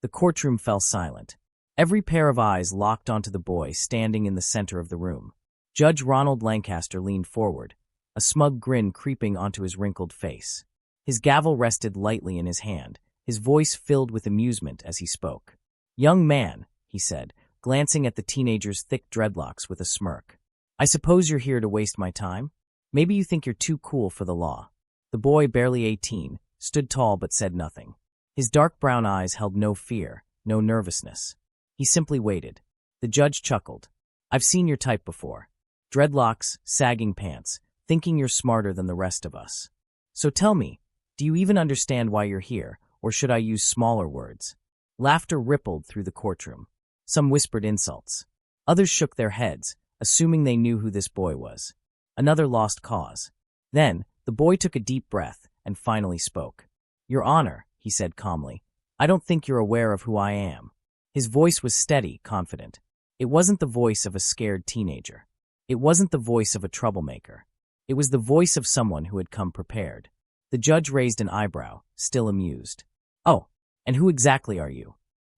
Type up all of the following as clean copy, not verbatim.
The courtroom fell silent. Every pair of eyes locked onto the boy standing in the center of the room. Judge Ronald Lancaster leaned forward, a smug grin creeping onto his wrinkled face. His gavel rested lightly in his hand, his voice filled with amusement as he spoke. "Young man," he said, glancing at the teenager's thick dreadlocks with a smirk. "I suppose you're here to waste my time? Maybe you think you're too cool for the law." The boy, barely 18, stood tall but said nothing. His dark brown eyes held no fear, no nervousness. He simply waited. The judge chuckled. "I've seen your type before. Dreadlocks, sagging pants, thinking you're smarter than the rest of us. So tell me, do you even understand why you're here, or should I use smaller words?" Laughter rippled through the courtroom. Some whispered insults. Others shook their heads, assuming they knew who this boy was. Another lost cause. Then, the boy took a deep breath and finally spoke. "Your Honor," he said calmly, "I don't think you're aware of who I am." His voice was steady, confident. It wasn't the voice of a scared teenager. It wasn't the voice of a troublemaker. It was the voice of someone who had come prepared. The judge raised an eyebrow, still amused. "Oh, and who exactly are you?"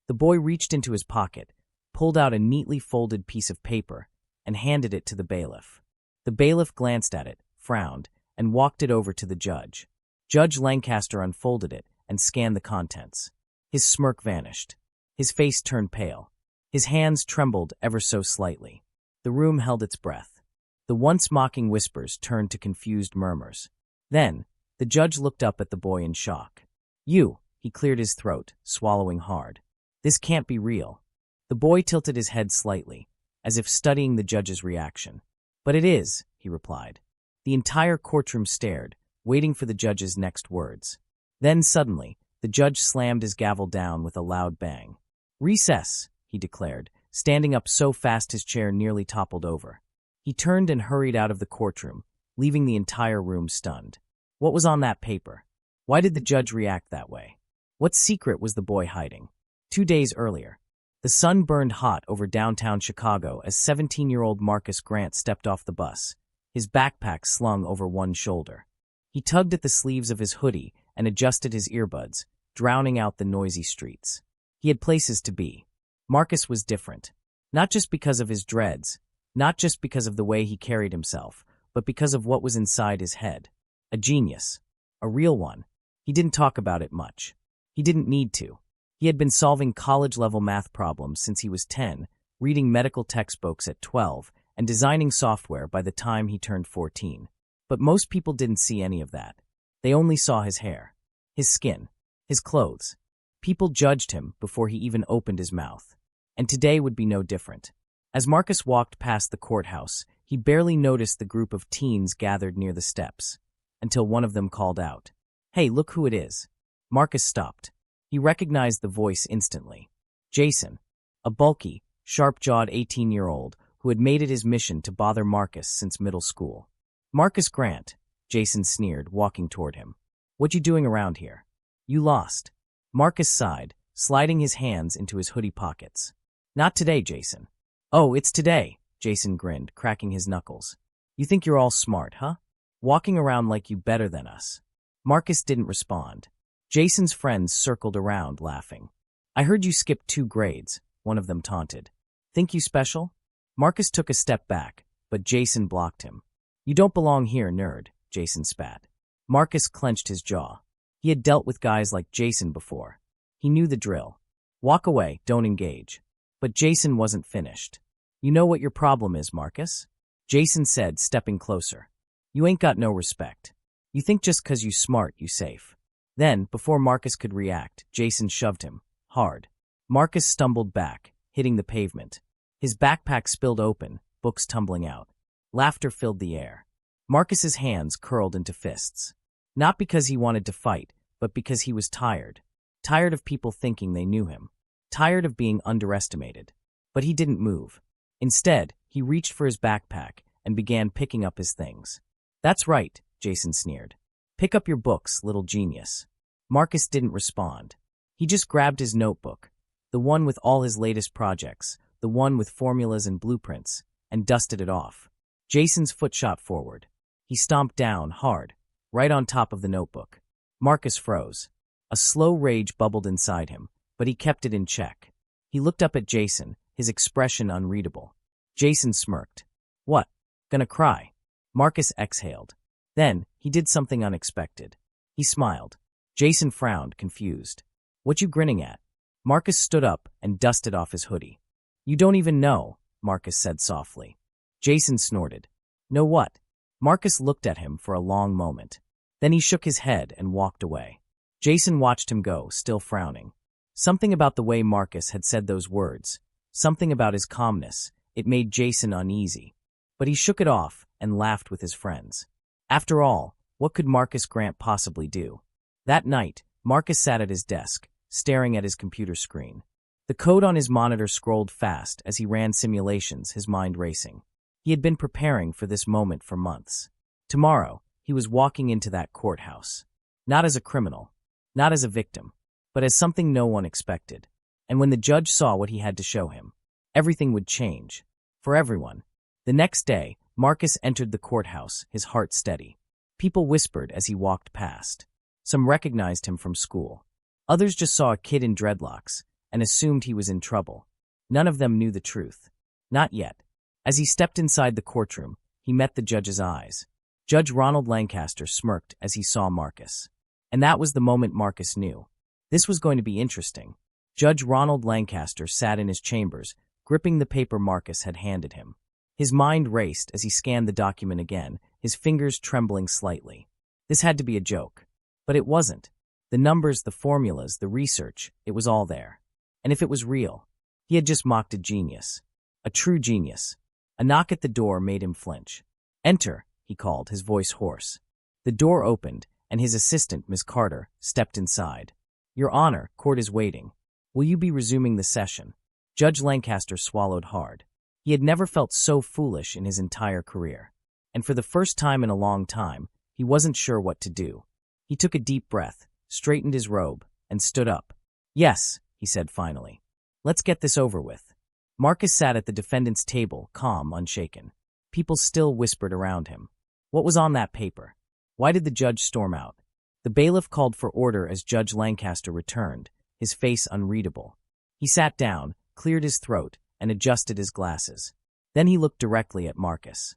The boy reached into his pocket, pulled out a neatly folded piece of paper, and handed it to the bailiff. The bailiff glanced at it, frowned, and walked it over to the judge. Judge Lancaster unfolded it and scanned the contents. His smirk vanished. His face turned pale. His hands trembled ever so slightly. The room held its breath. The once mocking whispers turned to confused murmurs. Then, the judge looked up at the boy in shock. "You," he cleared his throat, swallowing hard. "This can't be real." The boy tilted his head slightly, as if studying the judge's reaction. "But it is," he replied. The entire courtroom stared, waiting for the judge's next words. Then suddenly, the judge slammed his gavel down with a loud bang. "Recess," he declared, standing up so fast his chair nearly toppled over. He turned and hurried out of the courtroom, leaving the entire room stunned. What was on that paper? Why did the judge react that way? What secret was the boy hiding? 2 days earlier, the sun burned hot over downtown Chicago as 17-year-old Marcus Grant stepped off the bus, his backpack slung over one shoulder. He tugged at the sleeves of his hoodie and adjusted his earbuds, drowning out the noisy streets. He had places to be. Marcus was different. Not just because of his dreads, not just because of the way he carried himself, but because of what was inside his head. A genius. A real one. He didn't talk about it much. He didn't need to. He had been solving college-level math problems since he was 10, reading medical textbooks at 12, and designing software by the time he turned 14. But most people didn't see any of that. They only saw his hair, his skin, his clothes. People judged him before he even opened his mouth. And today would be no different. As Marcus walked past the courthouse, he barely noticed the group of teens gathered near the steps, until one of them called out, "Hey, look who it is." Marcus stopped. He recognized the voice instantly. Jason, a bulky, sharp-jawed 18-year-old who had made it his mission to bother Marcus since middle school. "Marcus Grant," Jason sneered, walking toward him. "What you doing around here? You lost." Marcus sighed, sliding his hands into his hoodie pockets. "Not today, Jason." "Oh, it's today," Jason grinned, cracking his knuckles. "You think you're all smart, huh? Walking around like you better than us." Marcus didn't respond. Jason's friends circled around, laughing. "I heard you skipped 2 grades, one of them taunted. "Think you special?" Marcus took a step back, but Jason blocked him. "You don't belong here, nerd," Jason spat. Marcus clenched his jaw. He had dealt with guys like Jason before. He knew the drill. Walk away, don't engage. But Jason wasn't finished. "You know what your problem is, Marcus?" Jason said, stepping closer. "You ain't got no respect. You think just 'cause you smart, you safe." Then, before Marcus could react, Jason shoved him, hard. Marcus stumbled back, hitting the pavement. His backpack spilled open, books tumbling out. Laughter filled the air. Marcus's hands curled into fists. Not because he wanted to fight, but because he was tired. Tired of people thinking they knew him. Tired of being underestimated. But he didn't move. Instead, he reached for his backpack and began picking up his things. "That's right," Jason sneered. "Pick up your books, little genius." Marcus didn't respond. He just grabbed his notebook, the one with all his latest projects, the one with formulas and blueprints, and dusted it off. Jason's foot shot forward. He stomped down, hard, right on top of the notebook. Marcus froze. A slow rage bubbled inside him, but he kept it in check. He looked up at Jason, his expression unreadable. Jason smirked. What? Gonna cry? Marcus exhaled. Then, he did something unexpected. He smiled. Jason frowned, confused. What you grinning at? Marcus stood up and dusted off his hoodie. You don't even know, Marcus said softly. Jason snorted. Know what? Marcus looked at him for a long moment. Then he shook his head and walked away. Jason watched him go, still frowning. Something about the way Marcus had said those words, something about his calmness, it made Jason uneasy. But he shook it off and laughed with his friends. After all, what could Marcus Grant possibly do? That night, Marcus sat at his desk, staring at his computer screen. The code on his monitor scrolled fast as he ran simulations, his mind racing. He had been preparing for this moment for months. Tomorrow, he was walking into that courthouse. Not as a criminal, not as a victim, but as something no one expected. And when the judge saw what he had to show him, everything would change. For everyone. The next day, Marcus entered the courthouse, his heart steady. People whispered as he walked past. Some recognized him from school. Others just saw a kid in dreadlocks and assumed he was in trouble. None of them knew the truth. Not yet. As he stepped inside the courtroom, he met the judge's eyes. Judge Ronald Lancaster smirked as he saw Marcus. And that was the moment Marcus knew. This was going to be interesting. Judge Ronald Lancaster sat in his chambers, gripping the paper Marcus had handed him. His mind raced as he scanned the document again, his fingers trembling slightly. This had to be a joke. But it wasn't. The numbers, the formulas, the research, it was all there. And if it was real, he had just mocked a genius. A true genius. A knock at the door made him flinch. Enter, he called, his voice hoarse. The door opened, and his assistant, Miss Carter, stepped inside. Your Honor, court is waiting. Will you be resuming the session? Judge Lancaster swallowed hard. He had never felt so foolish in his entire career. And for the first time in a long time, he wasn't sure what to do. He took a deep breath, straightened his robe, and stood up. Yes, he said finally. Let's get this over with. Marcus sat at the defendant's table, calm, unshaken. People still whispered around him. What was on that paper? Why did the judge storm out? The bailiff called for order as Judge Lancaster returned, his face unreadable. He sat down, cleared his throat, and adjusted his glasses. Then he looked directly at Marcus.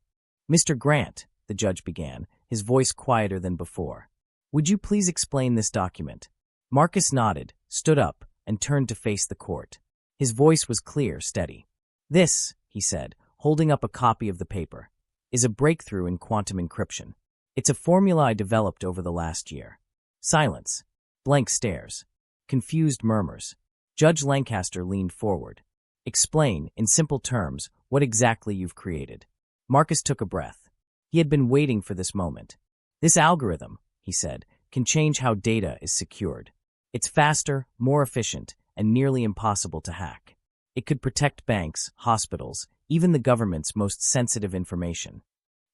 Mr. Grant, the judge began, his voice quieter than before. Would you please explain this document? Marcus nodded, stood up, and turned to face the court. His voice was clear, steady. This, he said, holding up a copy of the paper, is a breakthrough in quantum encryption. It's a formula I developed over the last year. Silence. Blank stares. Confused murmurs. Judge Lancaster leaned forward. Explain, in simple terms, what exactly you've created. Marcus took a breath. He had been waiting for this moment. This algorithm, he said, can change how data is secured. It's faster, more efficient, and nearly impossible to hack. It could protect banks, hospitals, even the government's most sensitive information.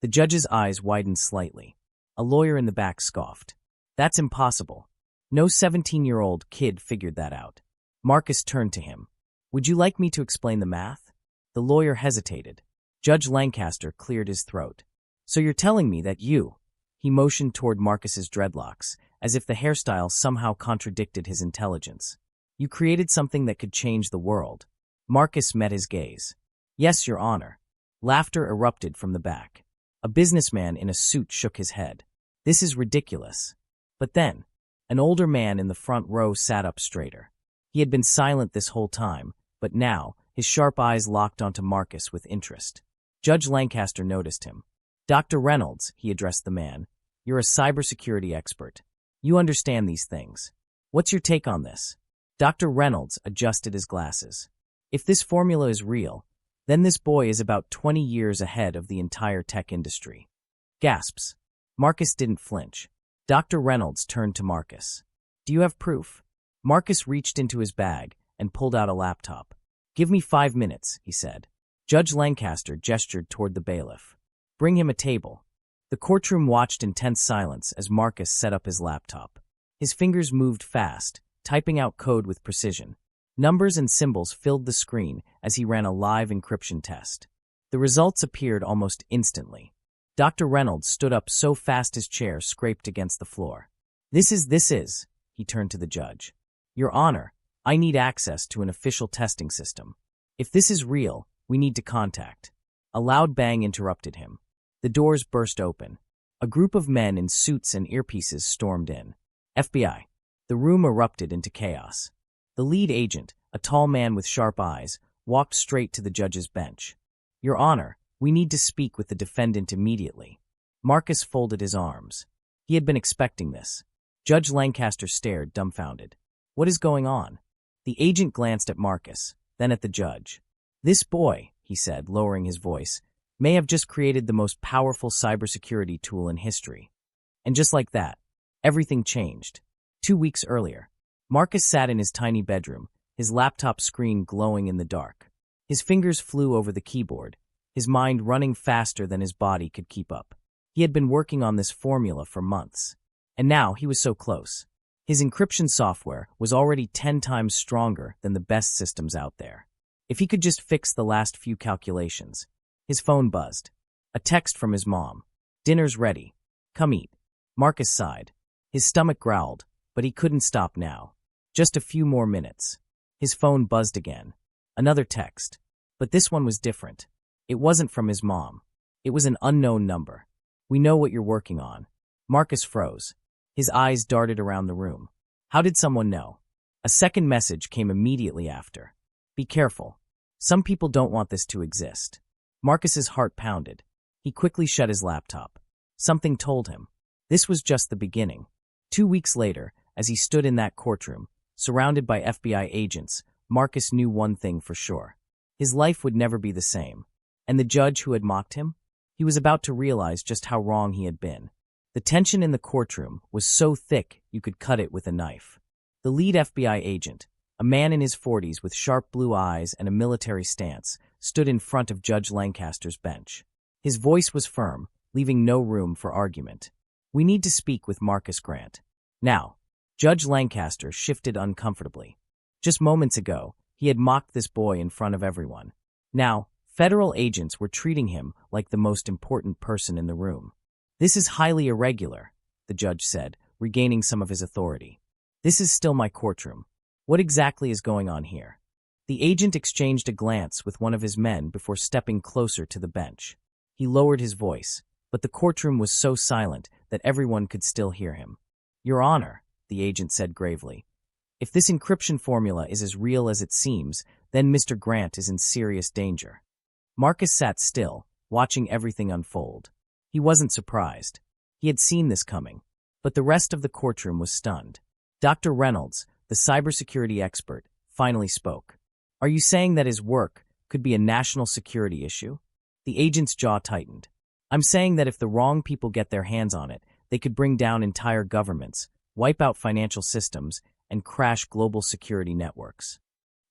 The judge's eyes widened slightly. A lawyer in the back scoffed. That's impossible. No 17-year-old kid figured that out. Marcus turned to him. Would you like me to explain the math? The lawyer hesitated. Judge Lancaster cleared his throat. So you're telling me that you... He motioned toward Marcus's dreadlocks, as if the hairstyle somehow contradicted his intelligence. You created something that could change the world. Marcus met his gaze. Yes, Your Honor. Laughter erupted from the back. A businessman in a suit shook his head. This is ridiculous. But then, an older man in the front row sat up straighter. He had been silent this whole time, but now, his sharp eyes locked onto Marcus with interest. Judge Lancaster noticed him. Dr. Reynolds, he addressed the man, you're a cybersecurity expert. You understand these things. What's your take on this? Dr. Reynolds adjusted his glasses. If this formula is real, then this boy is about 20 years ahead of the entire tech industry. Gasps. Marcus didn't flinch. Dr. Reynolds turned to Marcus. Do you have proof? Marcus reached into his bag and pulled out a laptop. Give me 5 minutes, he said. Judge Lancaster gestured toward the bailiff. Bring him a table. The courtroom watched in tense silence as Marcus set up his laptop. His fingers moved fast, typing out code with precision. Numbers and symbols filled the screen as he ran a live encryption test. The results appeared almost instantly. Dr. Reynolds stood up so fast his chair scraped against the floor. This is, he turned to the judge. Your Honor, I need access to an official testing system. If this is real, we need to contact. A loud bang interrupted him. The doors burst open. A group of men in suits and earpieces stormed in. FBI. The room erupted into chaos. The lead agent, a tall man with sharp eyes, walked straight to the judge's bench. Your Honor, we need to speak with the defendant immediately. Marcus folded his arms. He had been expecting this. Judge Lancaster stared, dumbfounded. What is going on? The agent glanced at Marcus, then at the judge. This boy, he said, lowering his voice, may have just created the most powerful cybersecurity tool in history. And just like that, everything changed. 2 weeks earlier, Marcus sat in his tiny bedroom, his laptop screen glowing in the dark. His fingers flew over the keyboard, his mind running faster than his body could keep up. He had been working on this formula for months. And now he was so close. His encryption software was already 10 times stronger than the best systems out there. If he could just fix the last few calculations. His phone buzzed. A text from his mom. Dinner's ready. Come eat. Marcus sighed. His stomach growled, but he couldn't stop now. Just a few more minutes. His phone buzzed again. Another text. But this one was different. It wasn't from his mom. It was an unknown number. We know what you're working on. Marcus froze. His eyes darted around the room. How did someone know? A second message came immediately after. Be careful. Some people don't want this to exist. Marcus's heart pounded. He quickly shut his laptop. Something told him. This was just the beginning. 2 weeks later, as he stood in that courtroom, surrounded by FBI agents, Marcus knew one thing for sure. His life would never be the same. And the judge who had mocked him? He was about to realize just how wrong he had been. The tension in the courtroom was so thick you could cut it with a knife. The lead FBI agent, a man in his 40s with sharp blue eyes and a military stance, stood in front of Judge Lancaster's bench. His voice was firm, leaving no room for argument. We need to speak with Marcus Grant. Now, Judge Lancaster shifted uncomfortably. Just moments ago, he had mocked this boy in front of everyone. Now, federal agents were treating him like the most important person in the room. This is highly irregular, the judge said, regaining some of his authority. This is still my courtroom. What exactly is going on here? The agent exchanged a glance with one of his men before stepping closer to the bench. He lowered his voice, but the courtroom was so silent that everyone could still hear him. Your Honor, the agent said gravely, if this encryption formula is as real as it seems, then Mr. Grant is in serious danger. Marcus sat still, watching everything unfold. He wasn't surprised. He had seen this coming. But the rest of the courtroom was stunned. Dr. Reynolds, the cybersecurity expert, finally spoke. Are you saying that his work could be a national security issue? The agent's jaw tightened. I'm saying that if the wrong people get their hands on it, they could bring down entire governments, wipe out financial systems, and crash global security networks.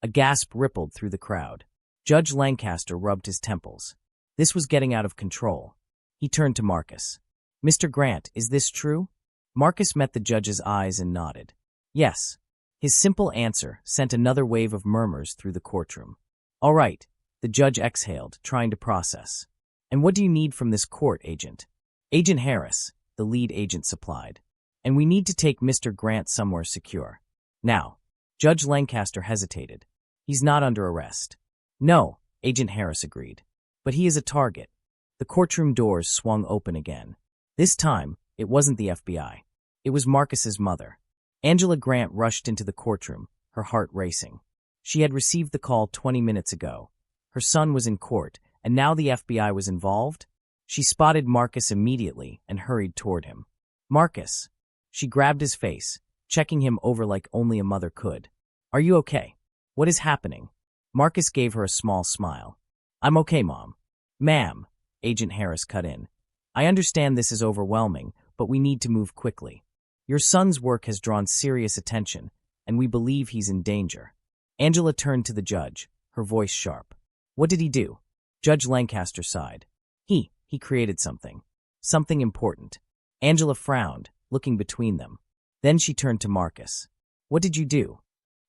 A gasp rippled through the crowd. Judge Lancaster rubbed his temples. This was getting out of control. He turned to Marcus. Mr. Grant, is this true? Marcus met the judge's eyes and nodded. Yes. His simple answer sent another wave of murmurs through the courtroom. All right, the judge exhaled, trying to process. And what do you need from this court, Agent? Agent Harris, the lead agent supplied. And we need to take Mr. Grant somewhere secure. Now, Judge Lancaster hesitated. He's not under arrest. No, Agent Harris agreed. But he is a target. The courtroom doors swung open again. This time, it wasn't the FBI. It was Marcus's mother. Angela Grant rushed into the courtroom, her heart racing. She had received the call 20 minutes ago. Her son was in court, and now the FBI was involved? She spotted Marcus immediately and hurried toward him. Marcus. She grabbed his face, checking him over like only a mother could. Are you okay? What is happening? Marcus gave her a small smile. I'm okay, Mom. Ma'am, Agent Harris cut in. I understand this is overwhelming, but we need to move quickly. Your son's work has drawn serious attention, and we believe he's in danger. Angela turned to the judge, her voice sharp. What did he do? Judge Lancaster sighed. He created something. Something important. Angela frowned, looking between them. Then she turned to Marcus. What did you do?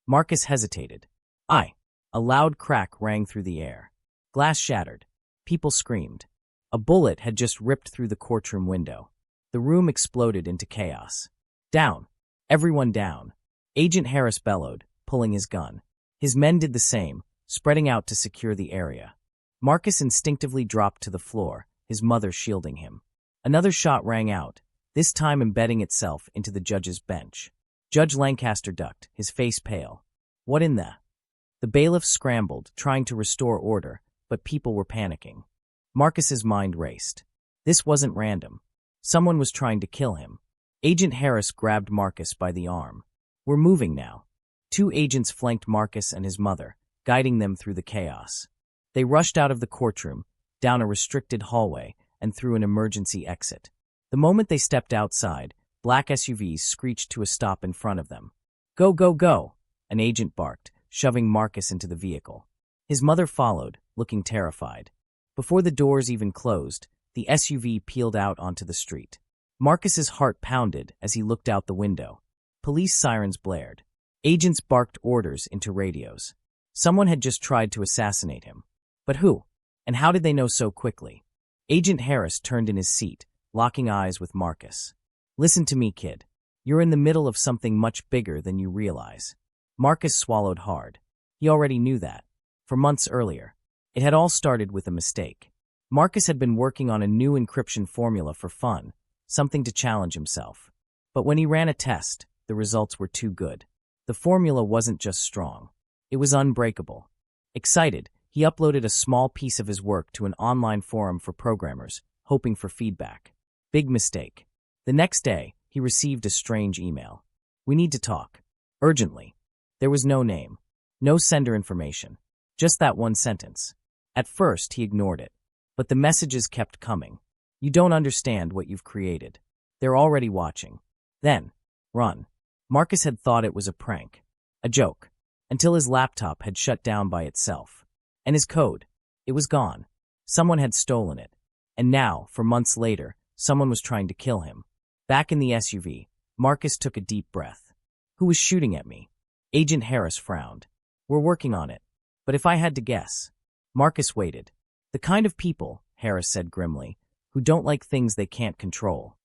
Marcus hesitated. A loud crack rang through the air. Glass shattered. People screamed. A bullet had just ripped through the courtroom window. The room exploded into chaos. Down. Everyone down. Agent Harris bellowed, pulling his gun. His men did the same, spreading out to secure the area. Marcus instinctively dropped to the floor, his mother shielding him. Another shot rang out, this time embedding itself into the judge's bench. Judge Lancaster ducked, his face pale. What in the? The bailiff scrambled, trying to restore order, but people were panicking. Marcus's mind raced. This wasn't random. Someone was trying to kill him. Agent Harris grabbed Marcus by the arm. We're moving now. 2 agents flanked Marcus and his mother, guiding them through the chaos. They rushed out of the courtroom, down a restricted hallway, and through an emergency exit. The moment they stepped outside, black SUVs screeched to a stop in front of them. Go, go, go, an agent barked, shoving Marcus into the vehicle. His mother followed, looking terrified. Before the doors even closed, the SUV peeled out onto the street. Marcus's heart pounded as he looked out the window. Police sirens blared. Agents barked orders into radios. Someone had just tried to assassinate him. But who? And how did they know so quickly? Agent Harris turned in his seat, locking eyes with Marcus. Listen to me, kid. You're in the middle of something much bigger than you realize. Marcus swallowed hard. He already knew that. For months earlier. It had all started with a mistake. Marcus had been working on a new encryption formula for fun, something to challenge himself. But when he ran a test, the results were too good. The formula wasn't just strong. It was unbreakable. Excited, he uploaded a small piece of his work to an online forum for programmers, hoping for feedback. Big mistake. The next day, he received a strange email. We need to talk. Urgently. There was no name. No sender information. Just that one sentence. At first, he ignored it. But the messages kept coming. You don't understand what you've created. They're already watching. Then, run. Marcus had thought it was a prank. A joke. Until his laptop had shut down by itself. And his code. It was gone. Someone had stolen it. And now, for months later, someone was trying to kill him. Back in the SUV, Marcus took a deep breath. Who was shooting at me? Agent Harris frowned. We're working on it. But if I had to guess. Marcus waited. The kind of people, Harris said grimly, who don't like things they can't control.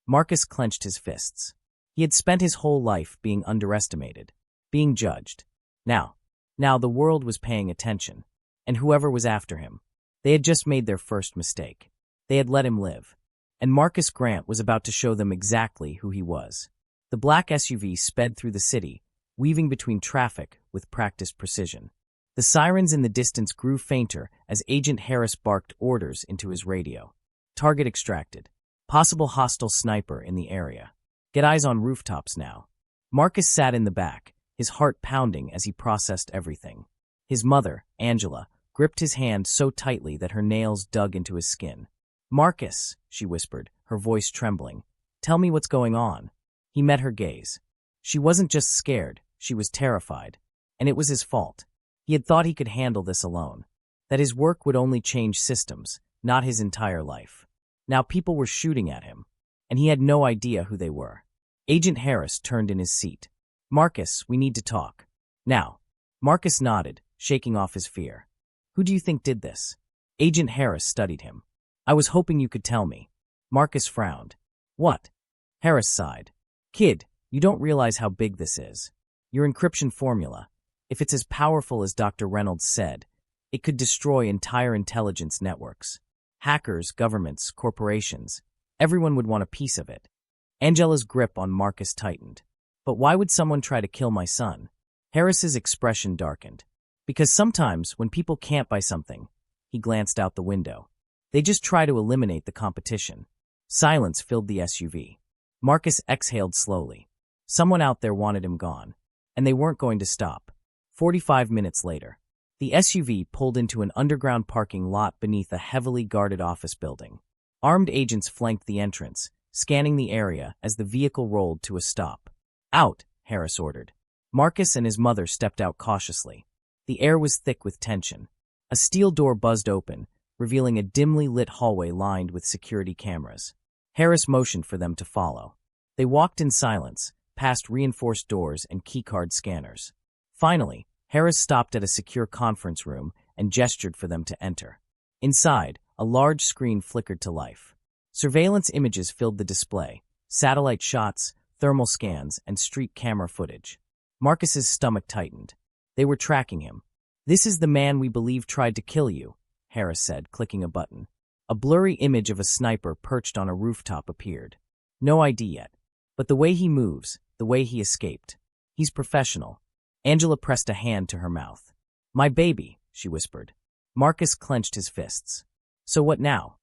Marcus clenched his fists. He had spent his whole life being underestimated, being judged. Now the world was paying attention. And whoever was after him. They had just made their first mistake. They had let him live. And Marcus Grant was about to show them exactly who he was. The black SUV sped through the city, weaving between traffic with practiced precision. The sirens in the distance grew fainter as Agent Harris barked orders into his radio. Target extracted. Possible hostile sniper in the area. Get eyes on rooftops now. Marcus sat in the back, his heart pounding as he processed everything. His mother, Angela, gripped his hand so tightly that her nails dug into his skin. Marcus, she whispered, her voice trembling. Tell me what's going on. He met her gaze. She wasn't just scared, she was terrified. And it was his fault. He had thought he could handle this alone. That his work would only change systems, not his entire life. Now people were shooting at him. And he had no idea who they were. Agent Harris turned in his seat. Marcus, we need to talk. Now. Marcus nodded, shaking off his fear. Who do you think did this? Agent Harris studied him. I was hoping you could tell me. Marcus frowned. What? Harris sighed. Kid, you don't realize how big this is. Your encryption formula. If it's as powerful as Dr. Reynolds said, it could destroy entire intelligence networks. Hackers, governments, corporations. Everyone would want a piece of it. Angela's grip on Marcus tightened. But why would someone try to kill my son? Harris's expression darkened. Because sometimes, when people can't buy something, he glanced out the window. They just try to eliminate the competition. Silence filled the SUV. Marcus exhaled slowly. Someone out there wanted him gone. And they weren't going to stop. 45 minutes later, the SUV pulled into an underground parking lot beneath a heavily guarded office building. Armed agents flanked the entrance, scanning the area as the vehicle rolled to a stop. Out, Harris ordered. Marcus and his mother stepped out cautiously. The air was thick with tension. A steel door buzzed open, revealing a dimly lit hallway lined with security cameras. Harris motioned for them to follow. They walked in silence, past reinforced doors and keycard scanners. Finally, Harris stopped at a secure conference room and gestured for them to enter. Inside, a large screen flickered to life. Surveillance images filled the display, satellite shots, thermal scans, and street camera footage. Marcus's stomach tightened. They were tracking him. "This is the man we believe tried to kill you," Harris said, clicking a button. A blurry image of a sniper perched on a rooftop appeared. No ID yet. But the way he moves, the way he escaped. He's professional. Angela pressed a hand to her mouth. "My baby," she whispered. Marcus clenched his fists. "So what now?"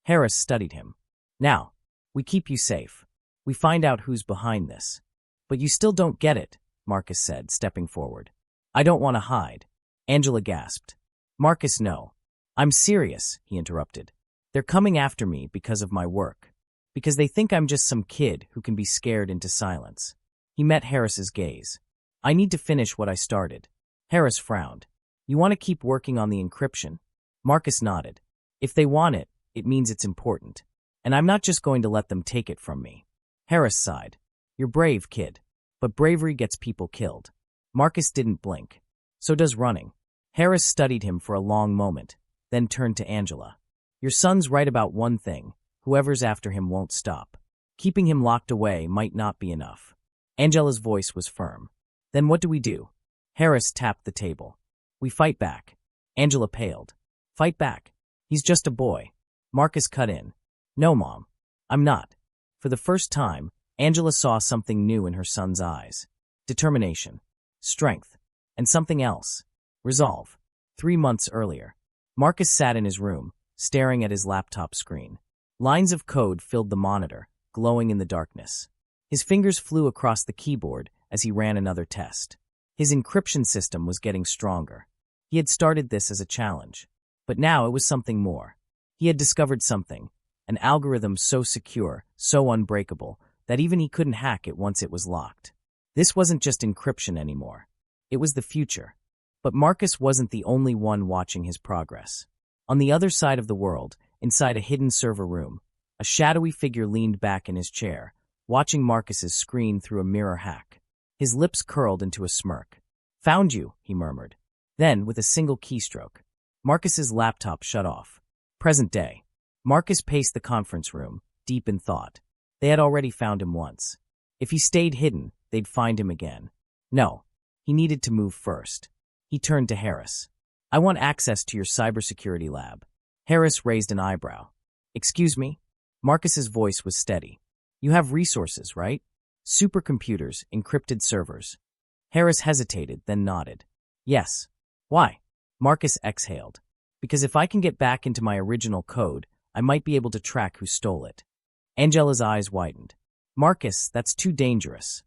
Harris studied him. "Now, we keep you safe. We find out who's behind this." "But you still don't get it," Marcus said, stepping forward. "I don't want to hide." Angela gasped. "Marcus, no. I'm serious," he interrupted. "They're coming after me because of my work. Because they think I'm just some kid who can be scared into silence." He met Harris's gaze. "I need to finish what I started." Harris frowned. "You want to keep working on the encryption?" Marcus nodded. "If they want it, it means it's important. And I'm not just going to let them take it from me." Harris sighed. "You're brave, kid. But bravery gets people killed." Marcus didn't blink. "So does running." Harris studied him for a long moment, then turned to Angela. "Your son's right about one thing. Whoever's after him won't stop. Keeping him locked away might not be enough." Angela's voice was firm. "Then what do we do?" Harris tapped the table. "We fight back." Angela paled. "Fight back? He's just a boy." Marcus cut in. "No, Mom. I'm not." For the first time, Angela saw something new in her son's eyes. Determination. Strength. And something else. Resolve. 3 months earlier. Marcus sat in his room, staring at his laptop screen. Lines of code filled the monitor, glowing in the darkness. His fingers flew across the keyboard as he ran another test. His encryption system was getting stronger. He had started this as a challenge. But now it was something more. He had discovered something, an algorithm so secure, so unbreakable, that even he couldn't hack it once it was locked. This wasn't just encryption anymore. It was the future. But Marcus wasn't the only one watching his progress. On the other side of the world, inside a hidden server room, a shadowy figure leaned back in his chair, watching Marcus's screen through a mirror hack. His lips curled into a smirk. "Found you," he murmured. Then, with a single keystroke, Marcus's laptop shut off. Present day. Marcus paced the conference room, deep in thought. They had already found him once. If he stayed hidden, they'd find him again. No, he needed to move first. He turned to Harris. "I want access to your cybersecurity lab." Harris raised an eyebrow. "Excuse me?" Marcus's voice was steady. "You have resources, right? Supercomputers, encrypted servers." Harris hesitated, then nodded. "Yes." "Why?" Marcus exhaled. "Because if I can get back into my original code, I might be able to track who stole it." Angela's eyes widened. "Marcus, that's too dangerous."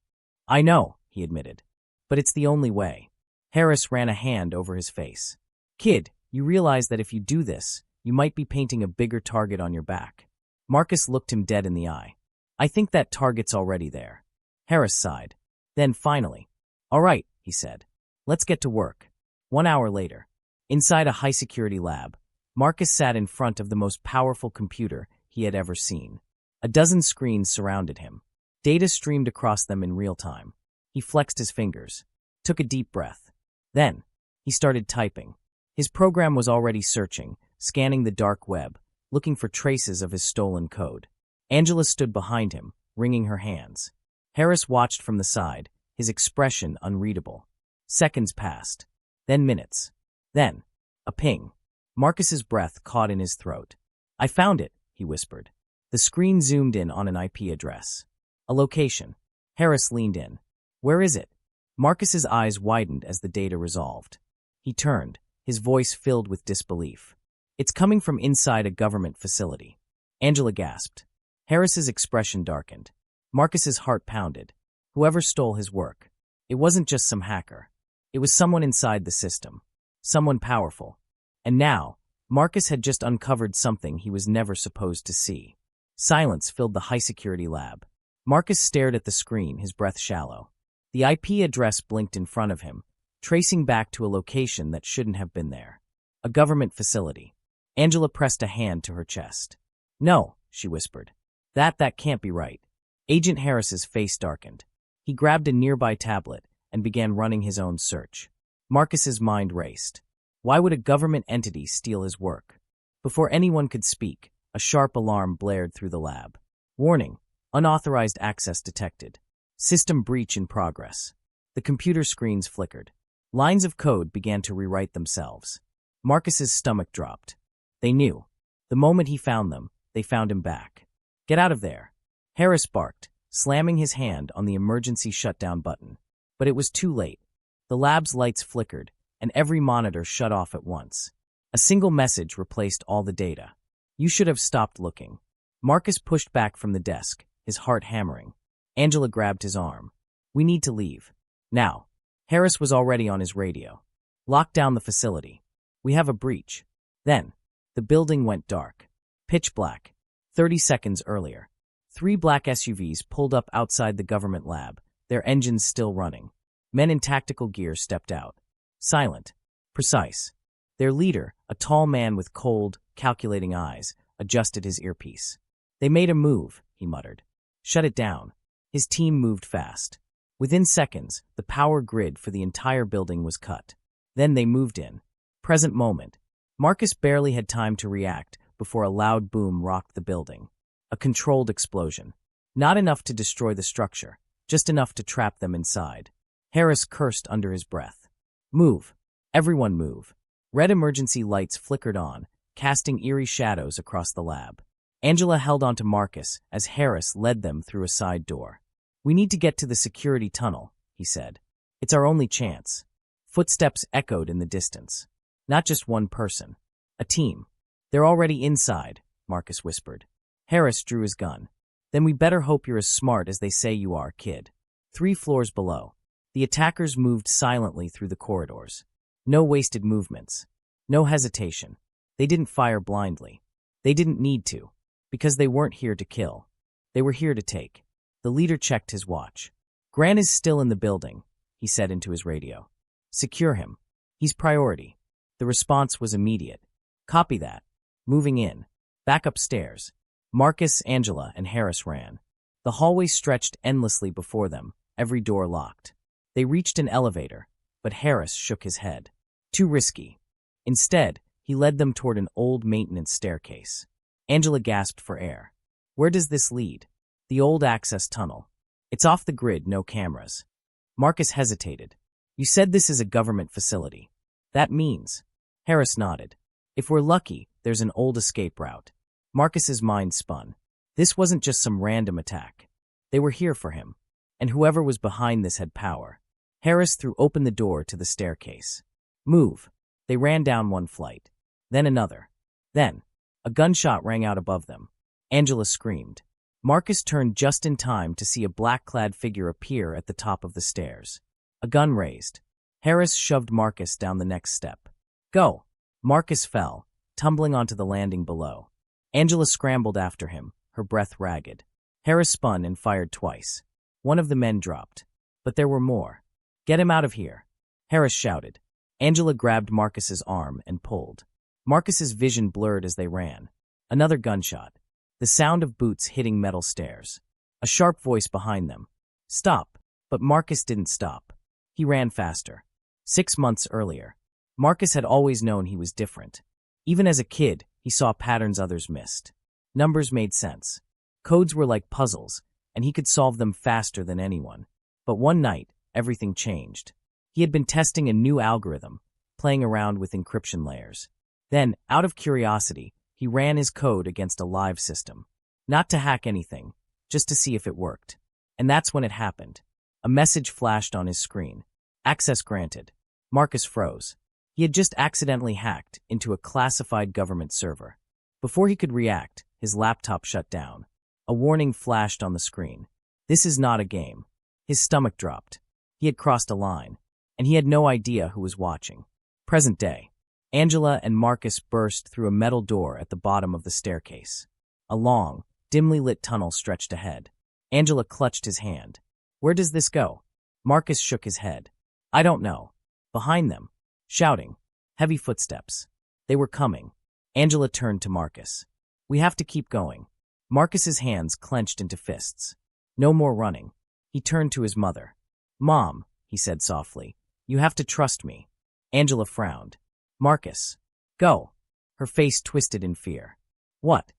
"I know," he admitted. "But it's the only way." Harris ran a hand over his face. "Kid, you realize that if you do this, you might be painting a bigger target on your back." Marcus looked him dead in the eye. "I think that target's already there." Harris sighed. Then finally, "All right," he said. "Let's get to work." 1 hour later, inside a high-security lab, Marcus sat in front of the most powerful computer he had ever seen. A dozen screens surrounded him. Data streamed across them in real time. He flexed his fingers, took a deep breath. Then, he started typing. His program was already searching, scanning the dark web, looking for traces of his stolen code. Angela stood behind him, wringing her hands. Harris watched from the side, his expression unreadable. Seconds passed. Then minutes. Then, a ping. Marcus's breath caught in his throat. "I found it," he whispered. The screen zoomed in on an IP address. A location. Harris leaned in. "Where is it?" Marcus's eyes widened as the data resolved. He turned, his voice filled with disbelief. "It's coming from inside a government facility." Angela gasped. Harris's expression darkened. Marcus's heart pounded. Whoever stole his work. It wasn't just some hacker. It was someone inside the system. Someone powerful. And now, Marcus had just uncovered something he was never supposed to see. Silence filled the high-security lab. Marcus stared at the screen, his breath shallow. The IP address blinked in front of him, tracing back to a location that shouldn't have been there. A government facility. Angela pressed a hand to her chest. "No," she whispered. That can't be right." Agent Harris's face darkened. He grabbed a nearby tablet and began running his own search. Marcus's mind raced. Why would a government entity steal his work? Before anyone could speak, a sharp alarm blared through the lab. "Warning, unauthorized access detected. System breach in progress." The computer screens flickered. Lines of code began to rewrite themselves. Marcus's stomach dropped. They knew. The moment he found them, they found him back. "Get out of there," Harris barked, slamming his hand on the emergency shutdown button. But it was too late. The lab's lights flickered, and every monitor shut off at once. A single message replaced all the data. "You should have stopped looking." Marcus pushed back from the desk, his heart hammering. Angela grabbed his arm. "We need to leave. Now." Harris was already on his radio. "Lock down the facility. We have a breach." Then, the building went dark. Pitch black. 30 seconds earlier. 3 black SUVs pulled up outside the government lab, their engines still running. Men in tactical gear stepped out. Silent. Precise. Their leader, a tall man with cold, calculating eyes, adjusted his earpiece. "They made a move," he muttered. "Shut it down." His team moved fast. Within seconds, the power grid for the entire building was cut. Then they moved in. Present moment. Marcus barely had time to react before a loud boom rocked the building. A controlled explosion. Not enough to destroy the structure, just enough to trap them inside. Harris cursed under his breath. "Move. Everyone move." Red emergency lights flickered on, casting eerie shadows across the lab. Angela held onto Marcus as Harris led them through a side door. "We need to get to the security tunnel," he said. "It's our only chance." Footsteps echoed in the distance. Not just one person. A team. "They're already inside," Marcus whispered. Harris drew his gun. "Then we better hope you're as smart as they say you are, kid." 3 floors below. The attackers moved silently through the corridors. No wasted movements. No hesitation. They didn't fire blindly. They didn't need to, because they weren't here to kill. They were here to take. The leader checked his watch. "Grant is still in the building," he said into his radio. "Secure him. He's priority." The response was immediate. "Copy that. Moving in." Back upstairs. Marcus, Angela, and Harris ran. The hallway stretched endlessly before them, every door locked. They reached an elevator, but Harris shook his head. Too risky. Instead, he led them toward an old maintenance staircase. Angela gasped for air. "Where does this lead?" "The old access tunnel. It's off the grid, no cameras." Marcus hesitated. "You said this is a government facility. That means—" Harris nodded. "If we're lucky, there's an old escape route." Marcus's mind spun. This wasn't just some random attack. They were here for him, and whoever was behind this had power. Harris threw open the door to the staircase. "Move." They ran down one flight. Then another. Then, a gunshot rang out above them. Angela screamed. Marcus turned just in time to see a black-clad figure appear at the top of the stairs. A gun raised. Harris shoved Marcus down the next step. "Go!" Marcus fell, tumbling onto the landing below. Angela scrambled after him, her breath ragged. Harris spun and fired twice. One of the men dropped. But there were more. "Get him out of here," Harris shouted. Angela grabbed Marcus's arm and pulled. Marcus's vision blurred as they ran. Another gunshot. The sound of boots hitting metal stairs. A sharp voice behind them. "Stop." But Marcus didn't stop. He ran faster. 6 months earlier, Marcus had always known he was different. Even as a kid, he saw patterns others missed. Numbers made sense. Codes were like puzzles, and he could solve them faster than anyone. But one night, everything changed. He had been testing a new algorithm, playing around with encryption layers. Then, out of curiosity, he ran his code against a live system. Not to hack anything, just to see if it worked. And that's when it happened. A message flashed on his screen. "Access granted." Marcus froze. He had just accidentally hacked into a classified government server. Before he could react, his laptop shut down. A warning flashed on the screen. "This is not a game." His stomach dropped. He had crossed a line, and he had no idea who was watching. Present day. Angela and Marcus burst through a metal door at the bottom of the staircase. A long, dimly lit tunnel stretched ahead. Angela clutched his hand. "Where does this go?" Marcus shook his head. "I don't know." Behind them, shouting, heavy footsteps. They were coming. Angela turned to Marcus. "We have to keep going." Marcus's hands clenched into fists. No more running. He turned to his mother. "Mom," he said softly, "you have to trust me." Angela frowned. "Marcus, go." Her face twisted in fear. "What?"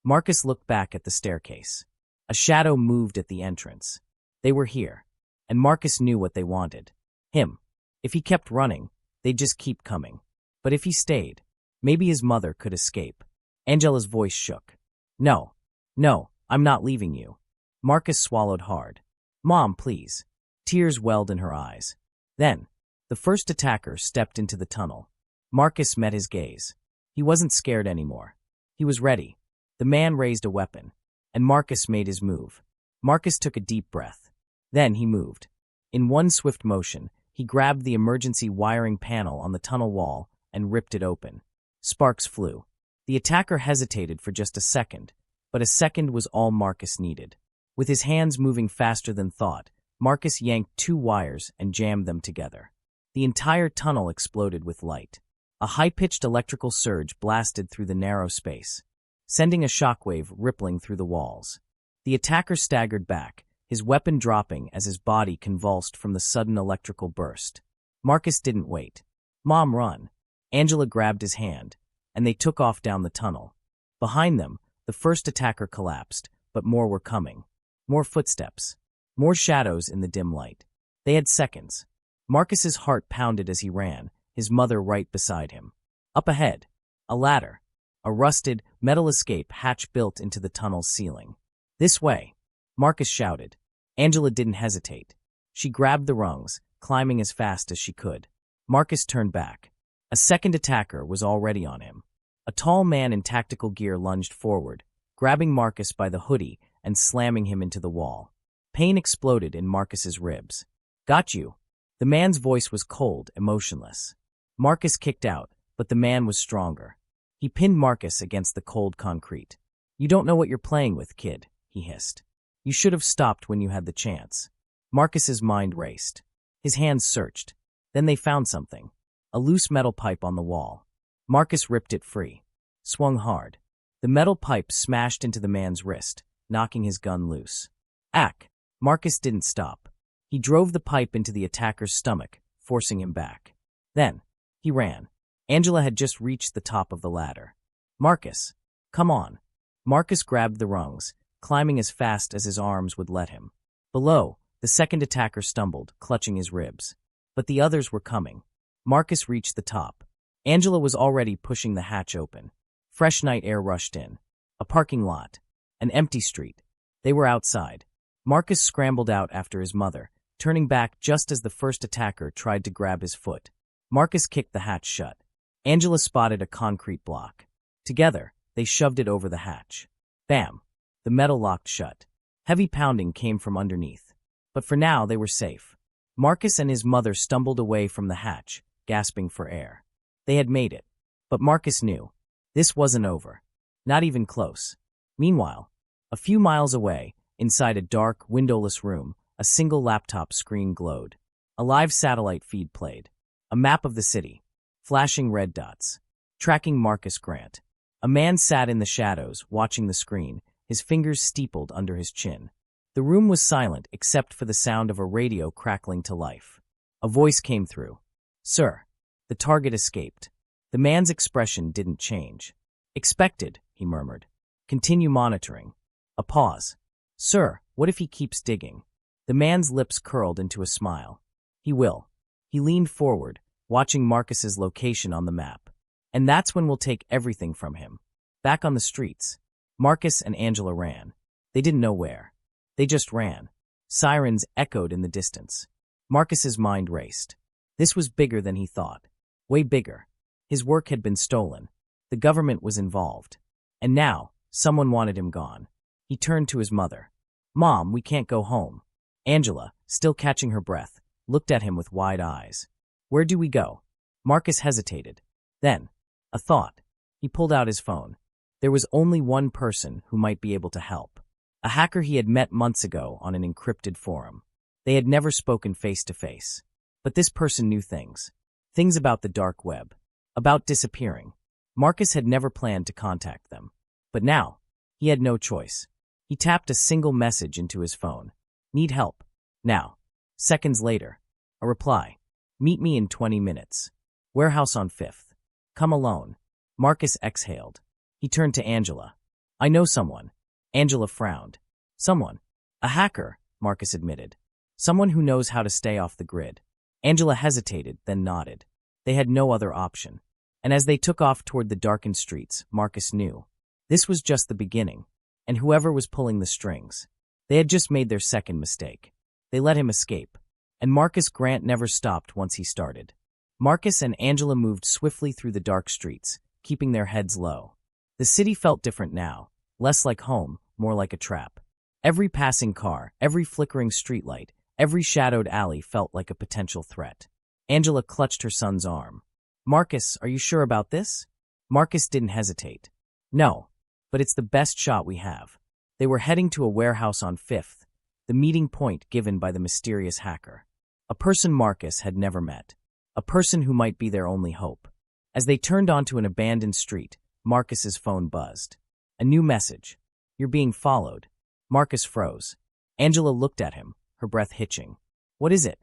Marcus looked back at the staircase. A shadow moved at the entrance. They were here. and Marcus knew what they wanted. Him. If he kept running, they'd just keep coming. But if he stayed, maybe his mother could escape. Angela's voice shook. No. No, I'm not leaving you. Marcus swallowed hard. Mom, please. Tears welled in her eyes. Then, the first attacker stepped into the tunnel. Marcus met his gaze. He wasn't scared anymore. He was ready. The man raised a weapon, and Marcus made his move. Marcus took a deep breath. Then he moved. In one swift motion, he grabbed the emergency wiring panel on the tunnel wall and ripped it open. Sparks flew. The attacker hesitated for just a second, but a second was all Marcus needed. With his hands moving faster than thought, Marcus yanked 2 wires and jammed them together. The entire tunnel exploded with light. A high-pitched electrical surge blasted through the narrow space, sending a shockwave rippling through the walls. The attacker staggered back, his weapon dropping as his body convulsed from the sudden electrical burst. Marcus didn't wait. Mom, run. Angela grabbed his hand, and they took off down the tunnel. Behind them, the first attacker collapsed, but more were coming. More footsteps. More shadows in the dim light. They had seconds. Marcus's heart pounded as he ran, his mother right beside him. Up ahead, a ladder. A rusted, metal escape hatch built into the tunnel's ceiling. This way, Marcus shouted. Angela didn't hesitate. She grabbed the rungs, climbing as fast as she could. Marcus turned back. A second attacker was already on him. A tall man in tactical gear lunged forward, grabbing Marcus by the hoodie and slamming him into the wall. Pain exploded in Marcus's ribs. Got you. The man's voice was cold, emotionless. Marcus kicked out, but the man was stronger. He pinned Marcus against the cold concrete. You don't know what you're playing with, kid, he hissed. You should have stopped when you had the chance. Marcus's mind raced. His hands searched. Then they found something. A loose metal pipe on the wall. Marcus ripped it free. Swung hard. The metal pipe smashed into the man's wrist, knocking his gun loose. Ack! Marcus didn't stop. He drove the pipe into the attacker's stomach, forcing him back. Then, he ran. Angela had just reached the top of the ladder. Marcus, come on. Marcus grabbed the rungs, climbing as fast as his arms would let him. Below, the second attacker stumbled, clutching his ribs. But the others were coming. Marcus reached the top. Angela was already pushing the hatch open. Fresh night air rushed in. A parking lot. An empty street. They were outside. Marcus scrambled out after his mother, turning back just as the first attacker tried to grab his foot. Marcus kicked the hatch shut. Angela spotted a concrete block. Together, they shoved it over the hatch. Bam! The metal locked shut. Heavy pounding came from underneath. But for now, they were safe. Marcus and his mother stumbled away from the hatch, gasping for air. They had made it. But Marcus knew. This wasn't over. Not even close. Meanwhile, a few miles away, inside a dark, windowless room, a single laptop screen glowed. A live satellite feed played. A map of the city. Flashing red dots. Tracking Marcus Grant. A man sat in the shadows, watching the screen, his fingers steepled under his chin. The room was silent except for the sound of a radio crackling to life. A voice came through. Sir. The target escaped. The man's expression didn't change. Expected, he murmured. Continue monitoring. A pause. Sir, what if he keeps digging? The man's lips curled into a smile. He will. He leaned forward, watching Marcus's location on the map. And that's when we'll take everything from him. Back on the streets, Marcus and Angela ran. They didn't know where. They just ran. Sirens echoed in the distance. Marcus's mind raced. This was bigger than he thought. Way bigger. His work had been stolen. The government was involved. And now, someone wanted him gone. He turned to his mother. Mom, we can't go home. Angela, still catching her breath, looked at him with wide eyes. Where do we go? Marcus hesitated. Then, a thought. He pulled out his phone. There was only one person who might be able to help. A hacker he had met months ago on an encrypted forum. They had never spoken face to face. But this person knew things. Things about the dark web. About disappearing. Marcus had never planned to contact them. But now, he had no choice. He tapped a single message into his phone. Need help. Now. Seconds later. A reply. Meet me in 20 minutes. Warehouse on 5th. Come alone. Marcus exhaled. He turned to Angela. I know someone. Angela frowned. Someone. A hacker, Marcus admitted. Someone who knows how to stay off the grid. Angela hesitated, then nodded. They had no other option. And as they took off toward the darkened streets, Marcus knew. This was just the beginning. And whoever was pulling the strings. They had just made their second mistake. They let him escape. And Marcus Grant never stopped once he started. Marcus and Angela moved swiftly through the dark streets, keeping their heads low. The city felt different now, less like home, more like a trap. Every passing car, every flickering streetlight, every shadowed alley felt like a potential threat. Angela clutched her son's arm. Marcus, are you sure about this? Marcus didn't hesitate. No, but it's the best shot we have. They were heading to a warehouse on 5th, the meeting point given by the mysterious hacker. A person Marcus had never met. A person who might be their only hope. As they turned onto an abandoned street, Marcus's phone buzzed. A new message. You're being followed. Marcus froze. Angela looked at him, her breath hitching. What is it?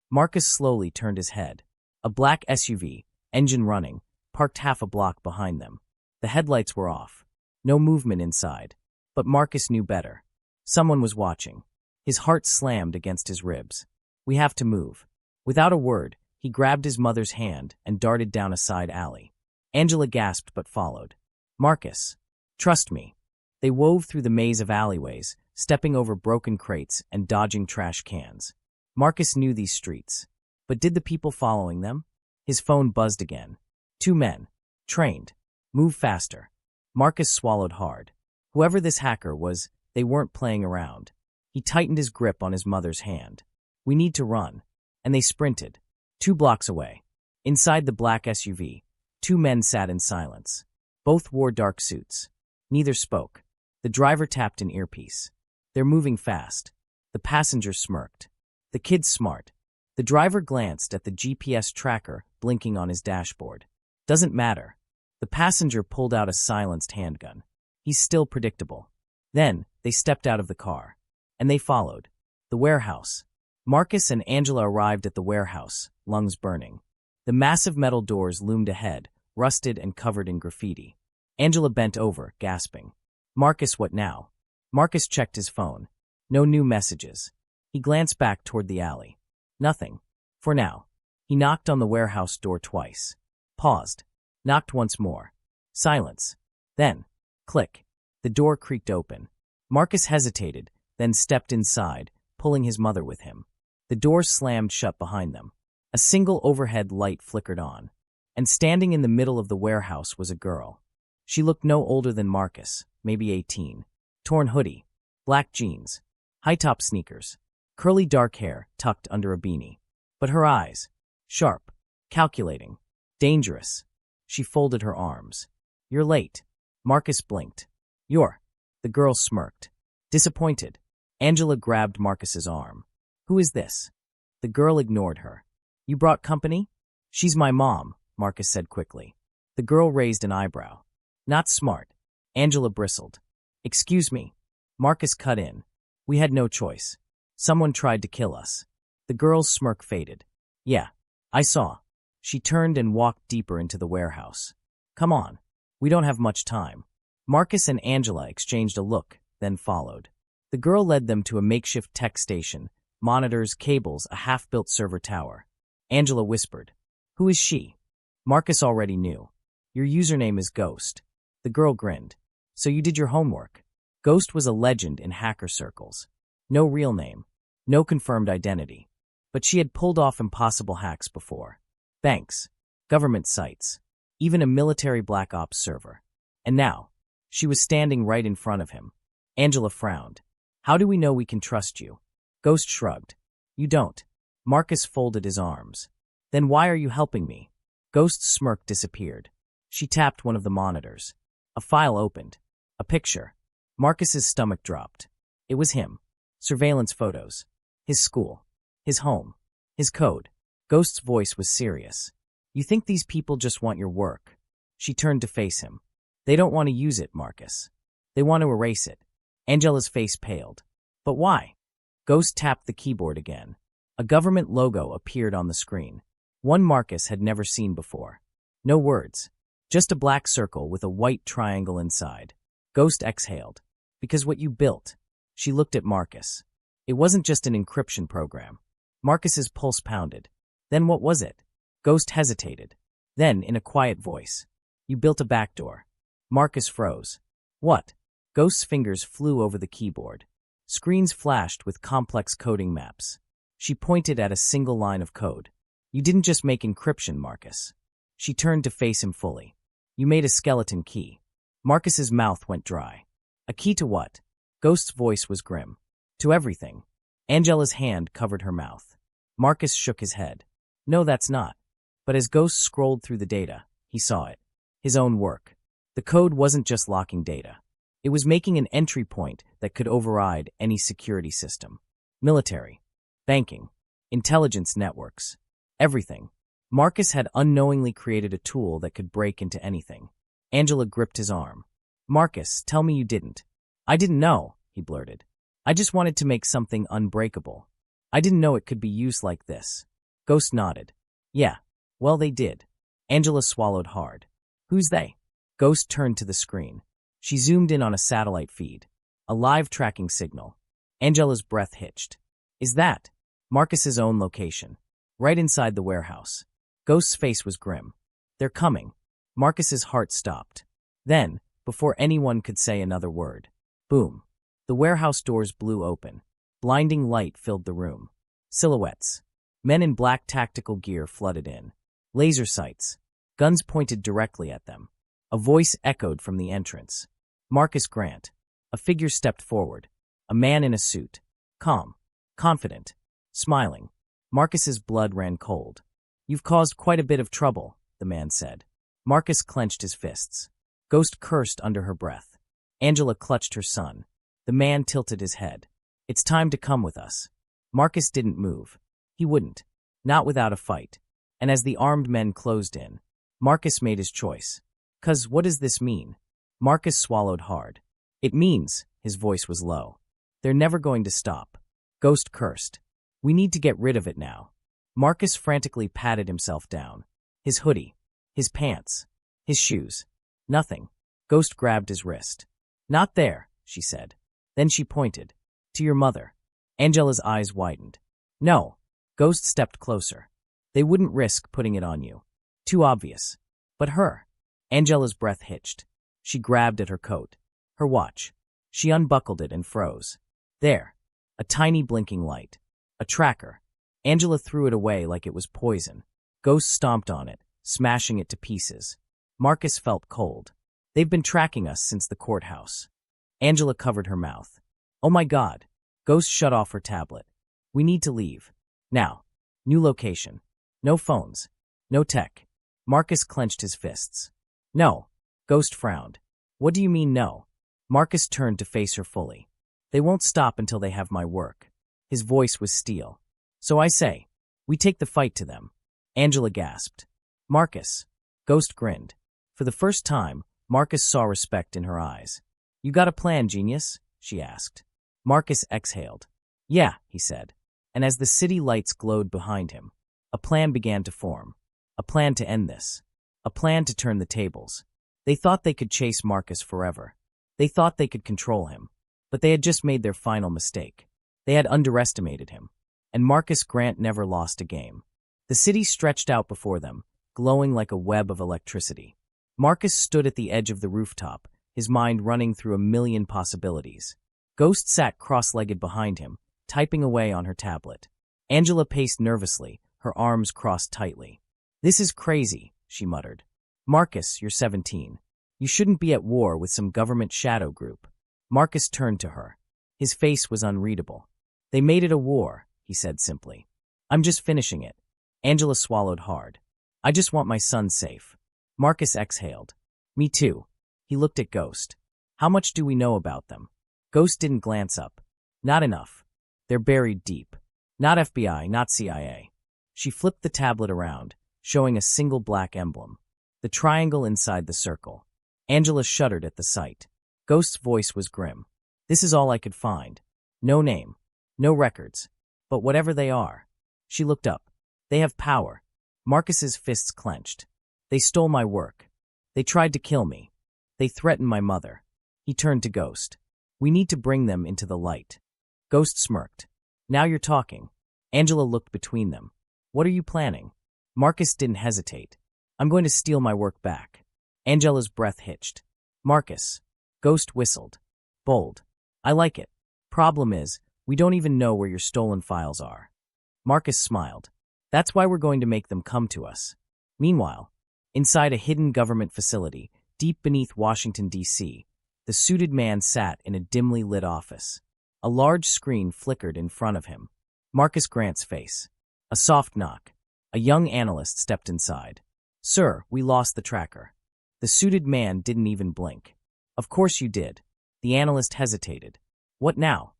Marcus slowly turned his head. A black SUV, engine running, parked half a block behind them. The headlights were off. No movement inside. But Marcus knew better. Someone was watching. His heart slammed against his ribs. We have to move. Without a word, he grabbed his mother's hand and darted down a side alley. Angela gasped but followed. Marcus, trust me. They wove through the maze of alleyways, stepping over broken crates and dodging trash cans. Marcus knew these streets. But did the people following them? His phone buzzed again. 2 men. Trained. Move faster. Marcus swallowed hard. Whoever this hacker was, they weren't playing around. He tightened his grip on his mother's hand. We need to run. And they sprinted. 2 blocks away. Inside the black SUV, 2 men sat in silence. Both wore dark suits. Neither spoke. The driver tapped an earpiece. They're moving fast. The passenger smirked. The kid's smart. The driver glanced at the GPS tracker blinking on his dashboard. Doesn't matter. The passenger pulled out a silenced handgun. He's still predictable. Then, they stepped out of the car. And they followed. The warehouse. Marcus and Angela arrived at the warehouse, lungs burning. The massive metal doors loomed ahead, rusted and covered in graffiti. Angela bent over, gasping. Marcus, what now? Marcus checked his phone. No new messages. He glanced back toward the alley. Nothing. For now. He knocked on the warehouse door twice. Paused. Knocked once more. Silence. Then, click. The door creaked open. Marcus hesitated, then stepped inside, pulling his mother with him. The door slammed shut behind them. A single overhead light flickered on. And standing in the middle of the warehouse was a girl. She looked no older than Marcus, maybe 18. Torn hoodie, black jeans, high-top sneakers, curly dark hair tucked under a beanie. But her eyes, sharp, calculating, dangerous. She folded her arms. You're late. Marcus blinked. You're. The girl smirked. Disappointed. Angela grabbed Marcus's arm. Who is this? The girl ignored her. You brought company? She's my mom, Marcus said quickly. The girl raised an eyebrow. Not smart. Angela bristled. Excuse me. Marcus cut in. We had no choice. Someone tried to kill us. The girl's smirk faded. Yeah, I saw. She turned and walked deeper into the warehouse. Come on. We don't have much time. Marcus and Angela exchanged a look, then followed. The girl led them to a makeshift tech station, monitors, cables, a half-built server tower. Angela whispered. Who is she? Marcus already knew. Your username is Ghost. The girl grinned. So you did your homework. Ghost was a legend in hacker circles. No real name. No confirmed identity. But she had pulled off impossible hacks before. Banks. Government sites. Even a military black ops server. And now, she was standing right in front of him. Angela frowned. How do we know we can trust you? Ghost shrugged. You don't. Marcus folded his arms. Then why are you helping me? Ghost's smirk disappeared. She tapped one of the monitors. A file opened. A picture. Marcus's stomach dropped. It was him. Surveillance photos. His school. His home. His code. Ghost's voice was serious. You think these people just want your work? She turned to face him. They don't want to use it, Marcus. They want to erase it. Angela's face paled. But why? Ghost tapped the keyboard again. A government logo appeared on the screen. One Marcus had never seen before. No words. Just a black circle with a white triangle inside. Ghost exhaled. Because what you built. She looked at Marcus. It wasn't just an encryption program. Marcus's pulse pounded. Then what was it? Ghost hesitated. Then, in a quiet voice, "You built a backdoor." Marcus froze. "What?" Ghost's fingers flew over the keyboard. Screens flashed with complex coding maps. She pointed at a single line of code. "You didn't just make encryption, Marcus." She turned to face him fully. "You made a skeleton key." Marcus's mouth went dry. "A key to what?" Ghost's voice was grim. "To everything." Angela's hand covered her mouth. Marcus shook his head. "No, that's not." But as Ghost scrolled through the data, he saw it. His own work. The code wasn't just locking data. It was making an entry point that could override any security system. Military, banking, intelligence networks, everything. Marcus had unknowingly created a tool that could break into anything. Angela gripped his arm. "Marcus, tell me you didn't." "I didn't know," he blurted. "I just wanted to make something unbreakable. I didn't know it could be used like this." Ghost nodded. "Yeah, well, they did." Angela swallowed hard. "Who's they?" Ghost turned to the screen. She zoomed in on a satellite feed. A live tracking signal. Angela's breath hitched. "Is that?" Marcus's own location. Right inside the warehouse. Ghost's face was grim. "They're coming." Marcus's heart stopped. Then, before anyone could say another word, boom. The warehouse doors blew open. Blinding light filled the room. Silhouettes. Men in black tactical gear flooded in. Laser sights. Guns pointed directly at them. A voice echoed from the entrance. "Marcus Grant." A figure stepped forward. A man in a suit. Calm. Confident. Smiling. Marcus's blood ran cold. "You've caused quite a bit of trouble," the man said. Marcus clenched his fists. Ghost cursed under her breath. Angela clutched her son. The man tilted his head. "It's time to come with us." Marcus didn't move. He wouldn't. Not without a fight. And as the armed men closed in, Marcus made his choice. "'Cause what does this mean?" Marcus swallowed hard. "It means," his voice was low, "they're never going to stop." Ghost cursed. "We need to get rid of it now." Marcus frantically patted himself down. His hoodie. His pants. His shoes. Nothing. Ghost grabbed his wrist. "Not there," she said. Then she pointed. "To your mother." Angela's eyes widened. "No." Ghost stepped closer. "They wouldn't risk putting it on you. Too obvious." "But her." Angela's breath hitched. She grabbed at her coat. Her watch. She unbuckled it and froze. There. A tiny blinking light. A tracker. Angela threw it away like it was poison. Ghost stomped on it, smashing it to pieces. Marcus felt cold. "They've been tracking us since the courthouse." Angela covered her mouth. "Oh my God." Ghost shut off her tablet. "We need to leave. Now." New location. No phones. No tech. Marcus clenched his fists. "No." Ghost frowned. "What do you mean no?" Marcus turned to face her fully. "They won't stop until they have my work." His voice was steel. "So I say, we take the fight to them." Angela gasped. "Marcus." Ghost grinned. For the first time, Marcus saw respect in her eyes. "You got a plan, genius?" she asked. Marcus exhaled. "Yeah," he said. And as the city lights glowed behind him, a plan began to form. A plan to end this. A plan to turn the tables. They thought they could chase Marcus forever. They thought they could control him. But they had just made their final mistake. They had underestimated him. And Marcus Grant never lost a game. The city stretched out before them, glowing like a web of electricity. Marcus stood at the edge of the rooftop, his mind running through a million possibilities. Ghost sat cross-legged behind him, typing away on her tablet. Angela paced nervously, her arms crossed tightly. "This is crazy," she muttered. "Marcus, you're 17. You shouldn't be at war with some government shadow group." Marcus turned to her. His face was unreadable. "They made it a war," he said simply. "I'm just finishing it." Angela swallowed hard. "I just want my son safe." Marcus exhaled. "Me too." He looked at Ghost. "How much do we know about them?" Ghost didn't glance up. "Not enough. They're buried deep. Not FBI, not CIA." She flipped the tablet around, showing a single black emblem. The triangle inside the circle. Angela shuddered at the sight. Ghost's voice was grim. "This is all I could find. No name. No records. But whatever they are." She looked up. "They have power." Marcus's fists clenched. "They stole my work. They tried to kill me. They threatened my mother." He turned to Ghost. "We need to bring them into the light." Ghost smirked. Now you're talking. Angela looked between them. What are you planning? Marcus didn't hesitate. I'm going to steal my work back. Angela's breath hitched. Marcus. Ghost whistled. Bold. I like it. Problem is, we don't even know where your stolen files are. Marcus smiled. That's why we're going to make them come to us. Meanwhile, inside a hidden government facility, deep beneath Washington, D.C., the suited man sat in a dimly lit office. A large screen flickered in front of him. Marcus Grant's face. A soft knock. A young analyst stepped inside. Sir, we lost the tracker. The suited man didn't even blink. Of course you did. The analyst hesitated. What now?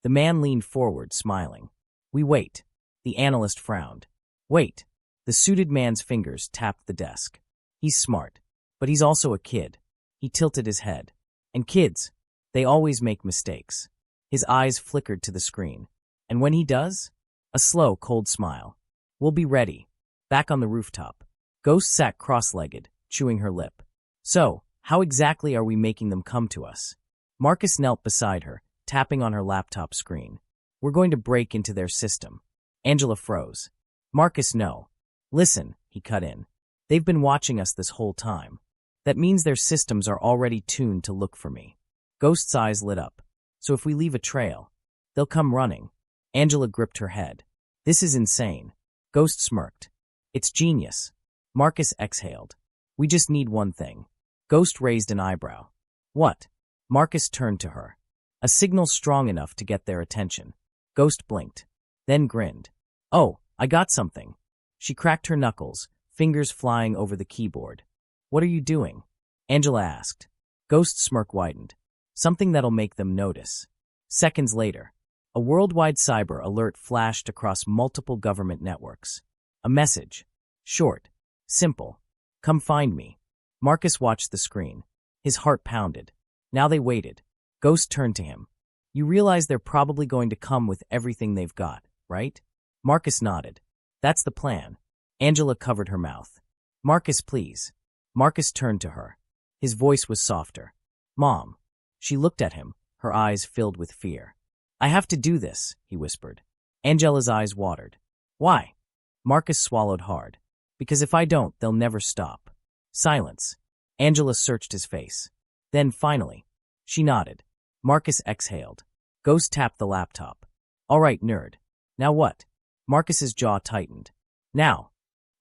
The man leaned forward, smiling. We wait. The analyst frowned. Wait. The suited man's fingers tapped the desk. He's smart, but he's also a kid. He tilted his head. And kids, they always make mistakes. His eyes flickered to the screen. And when he does? A slow, cold smile. We'll be ready. Back on the rooftop, Ghost sat cross-legged, chewing her lip. So, how exactly are we making them come to us? Marcus knelt beside her, tapping on her laptop screen. We're going to break into their system. Angela froze. Marcus, no. Listen, he cut in. They've been watching us this whole time. That means their systems are already tuned to look for me. Ghost's eyes lit up. So if we leave a trail, they'll come running. Angela gripped her head. This is insane. Ghost smirked. It's genius. Marcus exhaled. We just need one thing. Ghost raised an eyebrow. What? Marcus turned to her. A signal strong enough to get their attention. Ghost blinked, then grinned. Oh, I got something. She cracked her knuckles, fingers flying over the keyboard. What are you doing? Angela asked. Ghost's smirk widened. Something that'll make them notice. Seconds later, a worldwide cyber alert flashed across multiple government networks. A message. Short. Simple. Come find me. Marcus watched the screen. His heart pounded. Now they waited. Ghost turned to him. You realize they're probably going to come with everything they've got, right? Marcus nodded. That's the plan. Angela covered her mouth. Marcus, please. Marcus turned to her. His voice was softer. Mom. She looked at him, her eyes filled with fear. I have to do this, he whispered. Angela's eyes watered. Why? Marcus swallowed hard. Because if I don't, they'll never stop. Silence. Angela searched his face. Then, finally, she nodded. Marcus exhaled. Ghost tapped the laptop. All right, nerd. Now what? Marcus's jaw tightened. Now.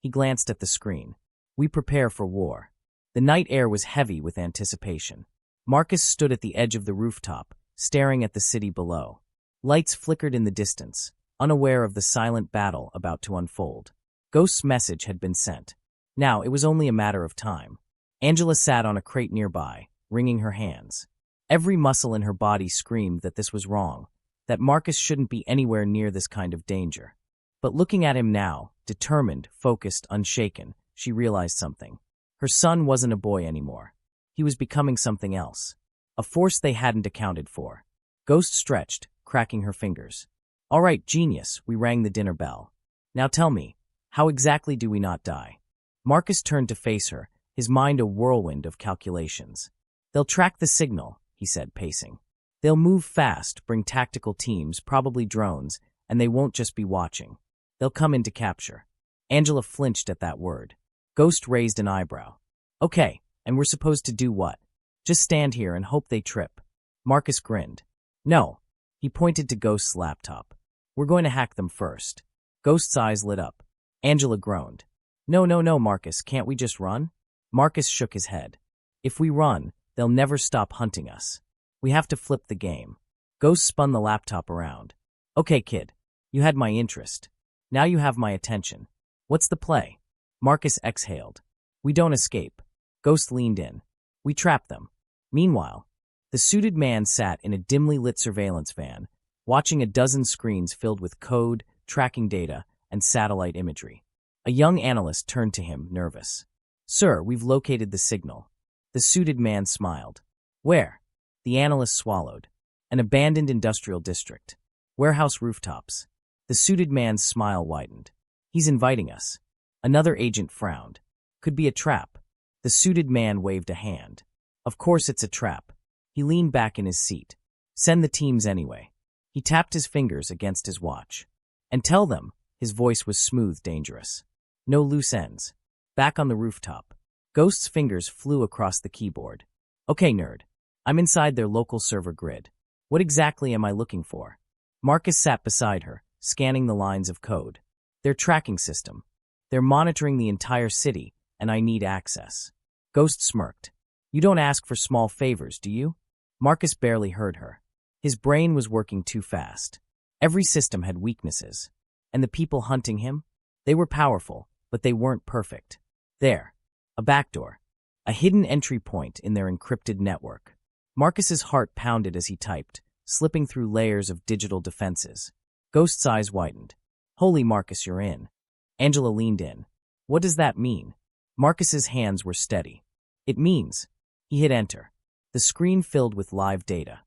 He glanced at the screen. We prepare for war. The night air was heavy with anticipation. Marcus stood at the edge of the rooftop, staring at the city below. Lights flickered in the distance, unaware of the silent battle about to unfold. Ghost's message had been sent. Now it was only a matter of time. Angela sat on a crate nearby, wringing her hands. Every muscle in her body screamed that this was wrong, that Marcus shouldn't be anywhere near this kind of danger. But looking at him now, determined, focused, unshaken, she realized something. Her son wasn't a boy anymore. He was becoming something else. A force they hadn't accounted for. Ghost stretched, cracking her fingers. All right, genius, we rang the dinner bell. Now tell me, how exactly do we not die? Marcus turned to face her, his mind a whirlwind of calculations. They'll track the signal, he said, pacing. They'll move fast, bring tactical teams, probably drones, and they won't just be watching. They'll come in to capture. Angela flinched at that word. Ghost raised an eyebrow. Okay, and we're supposed to do what? Just stand here and hope they trip. Marcus grinned. No. He pointed to Ghost's laptop. We're going to hack them first. Ghost's eyes lit up. Angela groaned. No, Marcus, can't we just run? Marcus shook his head. If we run, they'll never stop hunting us. We have to flip the game. Ghost spun the laptop around. Okay, kid. You had my interest. Now you have my attention. What's the play? Marcus exhaled. We don't escape. Ghost leaned in. We trap them. Meanwhile, the suited man sat in a dimly lit surveillance van, watching a dozen screens filled with code, tracking data, and satellite imagery. A young analyst turned to him, nervous. Sir, we've located the signal. The suited man smiled. Where? The analyst swallowed. An abandoned industrial district. Warehouse rooftops. The suited man's smile widened. He's inviting us. Another agent frowned. Could be a trap. The suited man waved a hand. Of course it's a trap. He leaned back in his seat. Send the teams anyway. He tapped his fingers against his watch. And tell them, his voice was smooth, dangerous. No loose ends. Back on the rooftop. Ghost's fingers flew across the keyboard. Okay, nerd. I'm inside their local server grid. What exactly am I looking for? Marcus sat beside her, scanning the lines of code. Their tracking system. They're monitoring the entire city, and I need access. Ghost smirked. You don't ask for small favors, do you? Marcus barely heard her. His brain was working too fast. Every system had weaknesses. And the people hunting him? They were powerful, but they weren't perfect. There. A backdoor. A hidden entry point in their encrypted network. Marcus's heart pounded as he typed, slipping through layers of digital defenses. Ghost's eyes widened. Holy Marcus, you're in. Angela leaned in. What does that mean? Marcus's hands were steady. It means. He hit enter. The screen filled with live data.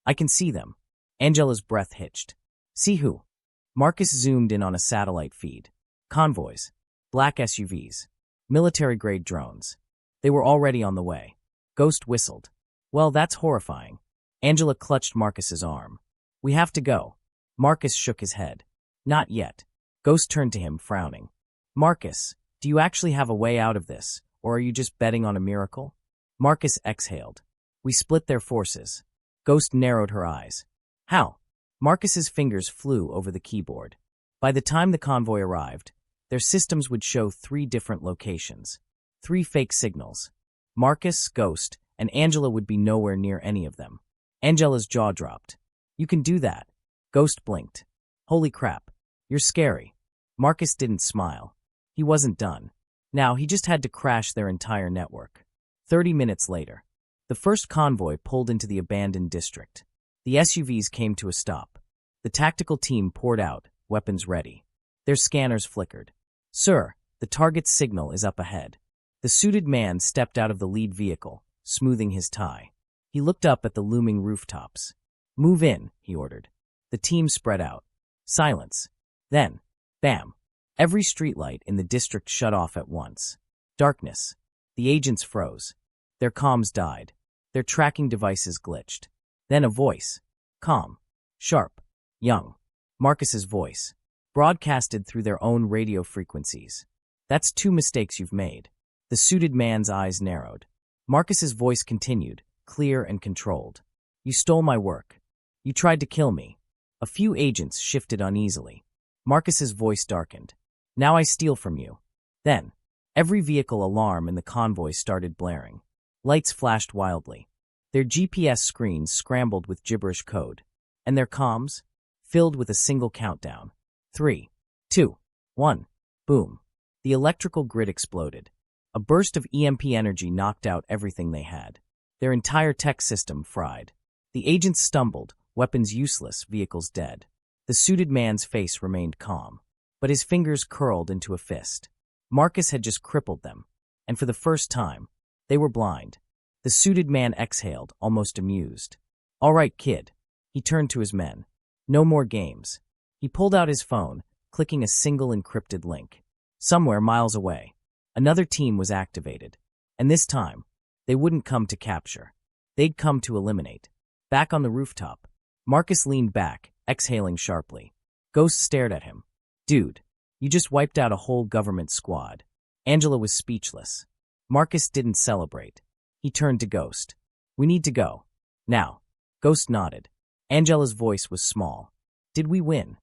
I can see them. Angela's breath hitched. See who? Marcus zoomed in on a satellite feed. Convoys. Black SUVs. Military-grade drones. They were already on the way. Ghost whistled. Well, that's horrifying. Angela clutched Marcus's arm. We have to go. Marcus shook his head. Not yet. Ghost turned to him, frowning. Marcus, do you actually have a way out of this, or are you just betting on a miracle? Marcus exhaled. We split their forces. Ghost narrowed her eyes. How? Marcus's fingers flew over the keyboard. By the time the convoy arrived, their systems would show 3 different locations. 3 fake signals. Marcus, Ghost, and Angela would be nowhere near any of them. Angela's jaw dropped. You can do that. Ghost blinked. Holy crap. You're scary. Marcus didn't smile. He wasn't done. Now he just had to crash their entire network. 30 minutes later, the first convoy pulled into the abandoned district. The SUVs came to a stop. The tactical team poured out, weapons ready. Their scanners flickered. Sir, the target's signal is up ahead. The suited man stepped out of the lead vehicle, smoothing his tie. He looked up at the looming rooftops. Move in, he ordered. The team spread out. Silence. Then, bam. Every streetlight in the district shut off at once. Darkness. The agents froze. Their comms died. Their tracking devices glitched. Then a voice. Calm. Sharp. Young. Marcus's voice. Broadcasted through their own radio frequencies. That's 2 mistakes you've made. The suited man's eyes narrowed. Marcus's voice continued, clear and controlled. You stole my work. You tried to kill me. A few agents shifted uneasily. Marcus's voice darkened. Now I steal from you. Then, every vehicle alarm in the convoy started blaring. Lights flashed wildly. Their GPS screens scrambled with gibberish code. And their comms? Filled with a single countdown. 3, 2, 1. Boom. The electrical grid exploded. A burst of EMP energy knocked out everything they had. Their entire tech system fried. The agents stumbled, weapons useless, vehicles dead. The suited man's face remained calm, but his fingers curled into a fist. Marcus had just crippled them, and for the first time, they were blind. The suited man exhaled, almost amused. All right, kid. He turned to his men. No more games. He pulled out his phone, clicking a single encrypted link. Somewhere miles away, another team was activated. And this time, they wouldn't come to capture. They'd come to eliminate. Back on the rooftop, Marcus leaned back, exhaling sharply. Ghost stared at him. Dude, you just wiped out a whole government squad. Angela was speechless. Marcus didn't celebrate. He turned to Ghost. We need to go. Now. Ghost nodded. Angela's voice was small. Did we win?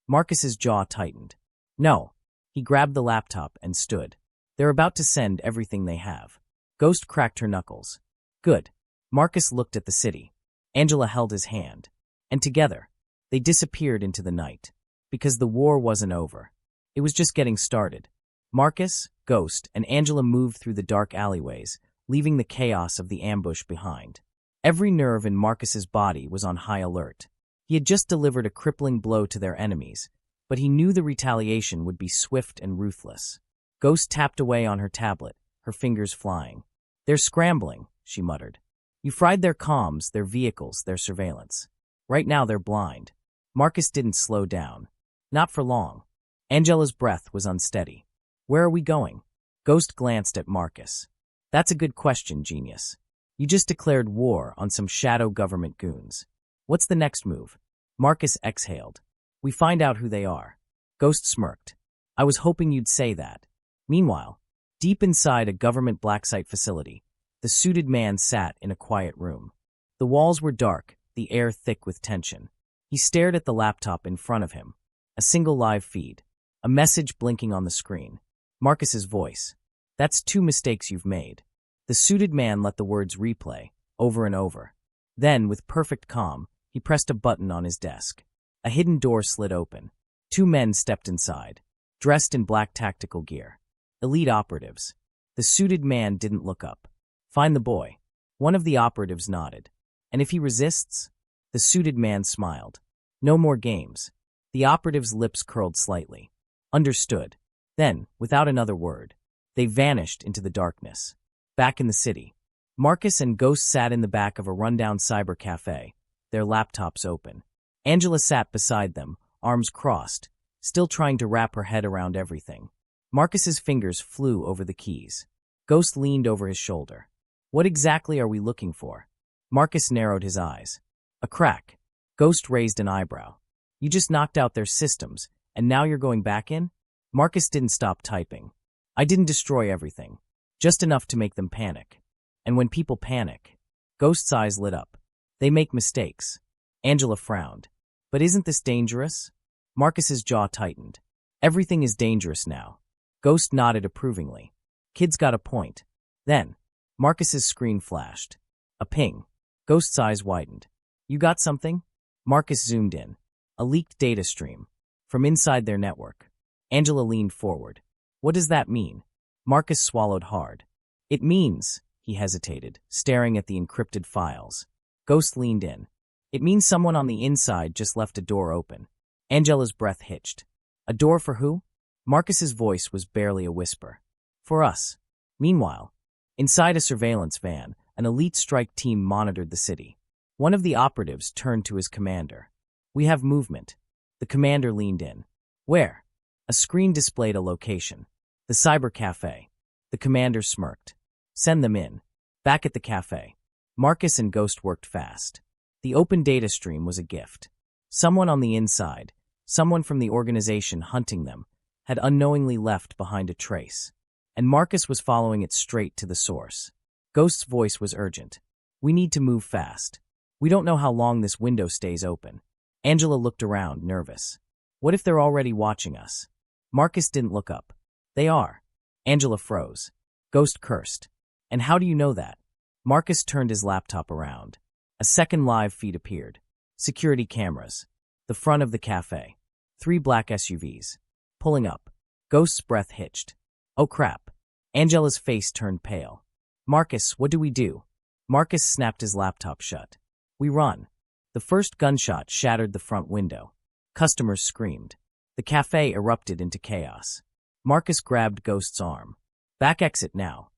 Marcus's jaw tightened. No. He grabbed the laptop and stood. They're about to send everything they have. Ghost cracked her knuckles. Good. Marcus looked at the city. Angela held his hand. And together, they disappeared into the night. Because the war wasn't over. It was just getting started. Marcus, Ghost, and Angela moved through the dark alleyways, leaving the chaos of the ambush behind. Every nerve in Marcus's body was on high alert. He had just delivered a crippling blow to their enemies, but he knew the retaliation would be swift and ruthless. Ghost tapped away on her tablet, her fingers flying. They're scrambling, she muttered. You fried their comms, their vehicles, their surveillance. Right now they're blind. Marcus didn't slow down. Not for long. Angela's breath was unsteady. Where are we going? Ghost glanced at Marcus. That's a good question, genius. You just declared war on some shadow government goons. What's the next move? Marcus exhaled. We find out who they are. Ghost smirked. I was hoping you'd say that. Meanwhile, deep inside a government blacksite facility, the suited man sat in a quiet room. The walls were dark, the air thick with tension. He stared at the laptop in front of him. A single live feed. A message blinking on the screen. Marcus's voice. That's 2 mistakes you've made. The suited man let the words replay, over and over. Then, with perfect calm, he pressed a button on his desk. A hidden door slid open. 2 men stepped inside, dressed in black tactical gear. Elite operatives. The suited man didn't look up. Find the boy. One of the operatives nodded. And if he resists? The suited man smiled. No more games. The operative's lips curled slightly. Understood. Then, without another word, they vanished into the darkness. Back in the city, Marcus and Ghost sat in the back of a rundown cyber cafe, their laptops open. Angela sat beside them, arms crossed, still trying to wrap her head around everything. Marcus's fingers flew over the keys. Ghost leaned over his shoulder. What exactly are we looking for? Marcus narrowed his eyes. A crack. Ghost raised an eyebrow. You just knocked out their systems, and now you're going back in? Marcus didn't stop typing. I didn't destroy everything. Just enough to make them panic. And when people panic, Ghost's eyes lit up. They make mistakes. Angela frowned. But isn't this dangerous? Marcus's jaw tightened. Everything is dangerous now. Ghost nodded approvingly. Kid's got a point. Then, Marcus's screen flashed. A ping. Ghost's eyes widened. You got something? Marcus zoomed in. A leaked data stream. From inside their network. Angela leaned forward. What does that mean? Marcus swallowed hard. It means, he hesitated, staring at the encrypted files. Ghost leaned in. It means someone on the inside just left a door open. Angela's breath hitched. A door for who? Marcus's voice was barely a whisper. For us. Meanwhile, inside a surveillance van, an elite strike team monitored the city. One of the operatives turned to his commander. We have movement. The commander leaned in. Where? A screen displayed a location. The cyber cafe. The commander smirked. Send them in. Back at the cafe, Marcus and Ghost worked fast. The open data stream was a gift. Someone on the inside, someone from the organization hunting them, had unknowingly left behind a trace. And Marcus was following it straight to the source. Ghost's voice was urgent. We need to move fast. We don't know how long this window stays open. Angela looked around, nervous. What if they're already watching us? Marcus didn't look up. They are. Angela froze. Ghost cursed. And how do you know that? Marcus turned his laptop around. A second live feed appeared. Security cameras. The front of the cafe. 3 black SUVs. Pulling up. Ghost's breath hitched. Oh crap. Angela's face turned pale. Marcus, what do we do? Marcus snapped his laptop shut. We run. The first gunshot shattered the front window. Customers screamed. The cafe erupted into chaos. Marcus grabbed Ghost's arm. Back exit now.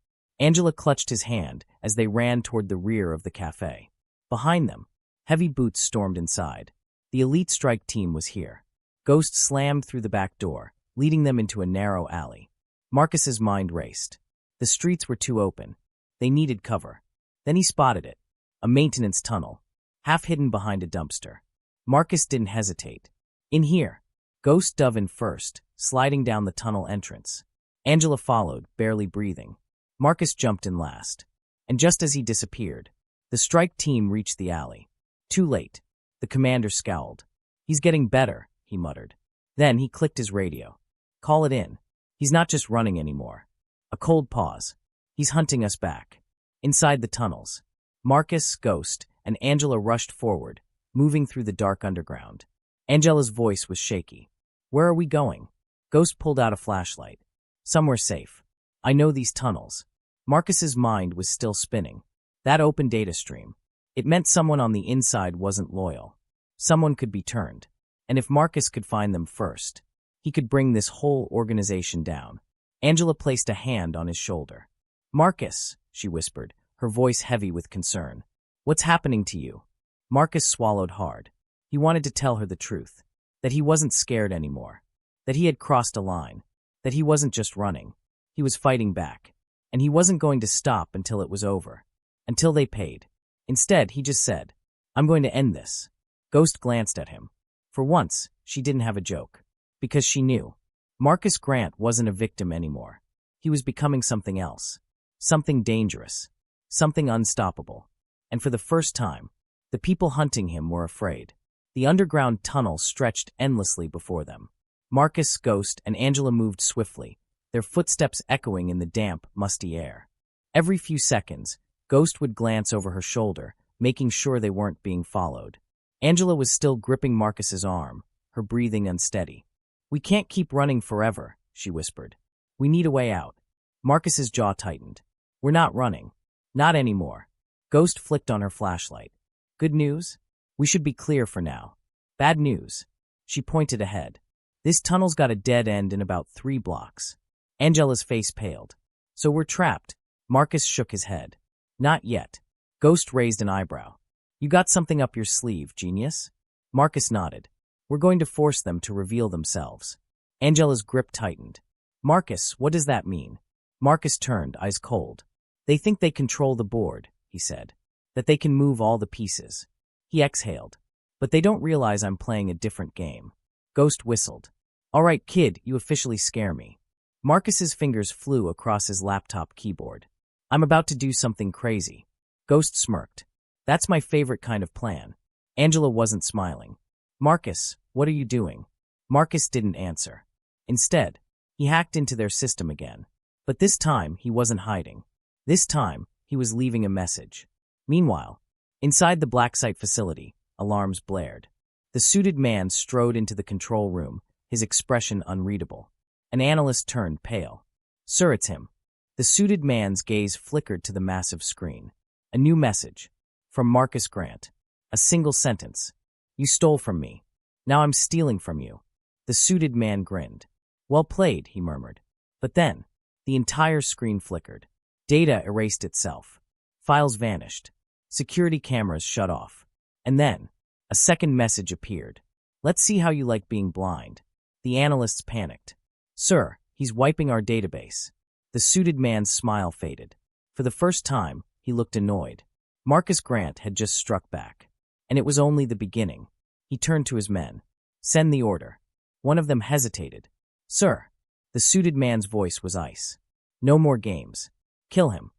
Angela clutched his hand as they ran toward the rear of the cafe. Behind them, heavy boots stormed inside. The elite strike team was here. Ghost slammed through the back door, leading them into a narrow alley. Marcus's mind raced. The streets were too open. They needed cover. Then he spotted it. A maintenance tunnel, half hidden behind a dumpster. Marcus didn't hesitate. In here. Ghost dove in first, sliding down the tunnel entrance. Angela followed, barely breathing. Marcus jumped in last. And just as he disappeared, the strike team reached the alley. Too late. The commander scowled. He's getting better, he muttered. Then he clicked his radio. Call it in. He's not just running anymore. A cold pause. He's hunting us back. Inside the tunnels, Marcus, Ghost, and Angela rushed forward, moving through the dark underground. Angela's voice was shaky. Where are we going? Ghost pulled out a flashlight. Somewhere safe. I know these tunnels. Marcus's mind was still spinning. That open data stream. It meant someone on the inside wasn't loyal. Someone could be turned. And if Marcus could find them first, he could bring this whole organization down. Angela placed a hand on his shoulder. Marcus, she whispered, her voice heavy with concern. What's happening to you? Marcus swallowed hard. He wanted to tell her the truth. That he wasn't scared anymore. That he had crossed a line. That he wasn't just running. He was fighting back. And he wasn't going to stop until it was over. Until they paid. Instead, he just said, I'm going to end this. Ghost glanced at him. For once, she didn't have a joke. Because she knew. Marcus Grant wasn't a victim anymore. He was becoming something else. Something dangerous. Something unstoppable. And for the first time, the people hunting him were afraid. The underground tunnel stretched endlessly before them. Marcus, Ghost, and Angela moved swiftly, their footsteps echoing in the damp, musty air. Every few seconds, Ghost would glance over her shoulder, making sure they weren't being followed. Angela was still gripping Marcus's arm, her breathing unsteady. "We can't keep running forever," she whispered. "We need a way out." Marcus's jaw tightened. "We're not running. Not anymore." Ghost flicked on her flashlight. "Good news? We should be clear for now. Bad news." She pointed ahead. "This tunnel's got a dead end in about 3 blocks. Angela's face paled. "So we're trapped." Marcus shook his head. "Not yet." Ghost raised an eyebrow. "You got something up your sleeve, genius?" Marcus nodded. "We're going to force them to reveal themselves." Angela's grip tightened. "Marcus, what does that mean?" Marcus turned, eyes cold. "They think they control the board," he said. "That they can move all the pieces." He exhaled. "But they don't realize I'm playing a different game." Ghost whistled. "All right, kid, you officially scare me." Marcus's fingers flew across his laptop keyboard. "I'm about to do something crazy." Ghost smirked. "That's my favorite kind of plan." Angela wasn't smiling. "Marcus, what are you doing?" Marcus didn't answer. Instead, he hacked into their system again. But this time, he wasn't hiding. This time, he was leaving a message. Meanwhile, inside the black site facility, alarms blared. The suited man strode into the control room, his expression unreadable. An analyst turned pale. "Sir, it's him." The suited man's gaze flickered to the massive screen. A new message. From Marcus Grant. A single sentence. "You stole from me. Now I'm stealing from you." The suited man grinned. "Well played," he murmured. But then, the entire screen flickered. Data erased itself. Files vanished. Security cameras shut off. And then, a second message appeared. "Let's see how you like being blind." The analysts panicked. "Sir, he's wiping our database." The suited man's smile faded. For the first time, he looked annoyed. Marcus Grant had just struck back. And it was only the beginning. He turned to his men. "Send the order." One of them hesitated. "Sir." The suited man's voice was ice. "No more games. Kill him."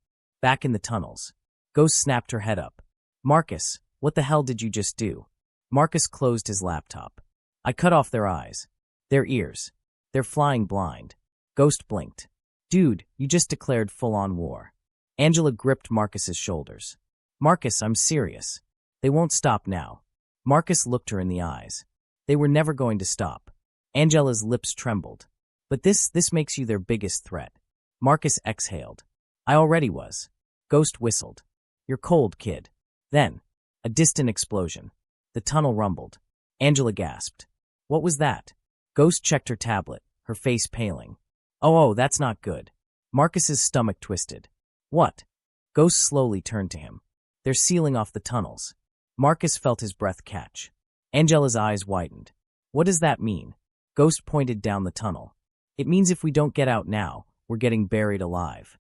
Back in the tunnels. Ghost snapped her head up. "Marcus, what the hell did you just do?" Marcus closed his laptop. "I cut off their eyes. Their ears. They're flying blind." Ghost blinked. "Dude, you just declared full-on war." Angela gripped Marcus's shoulders. "Marcus, I'm serious. They won't stop now." Marcus looked her in the eyes. They were never going to stop. Angela's lips trembled. "But this makes you their biggest threat." Marcus exhaled. "I already was." Ghost whistled. "You're cold, kid." Then, a distant explosion. The tunnel rumbled. Angela gasped. "What was that?" Ghost checked her tablet, her face paling. Oh, that's not good." Marcus's stomach twisted. "What?" Ghost slowly turned to him. "They're sealing off the tunnels." Marcus felt his breath catch. Angela's eyes widened. "What does that mean?" Ghost pointed down the tunnel. "It means if we don't get out now, we're getting buried alive."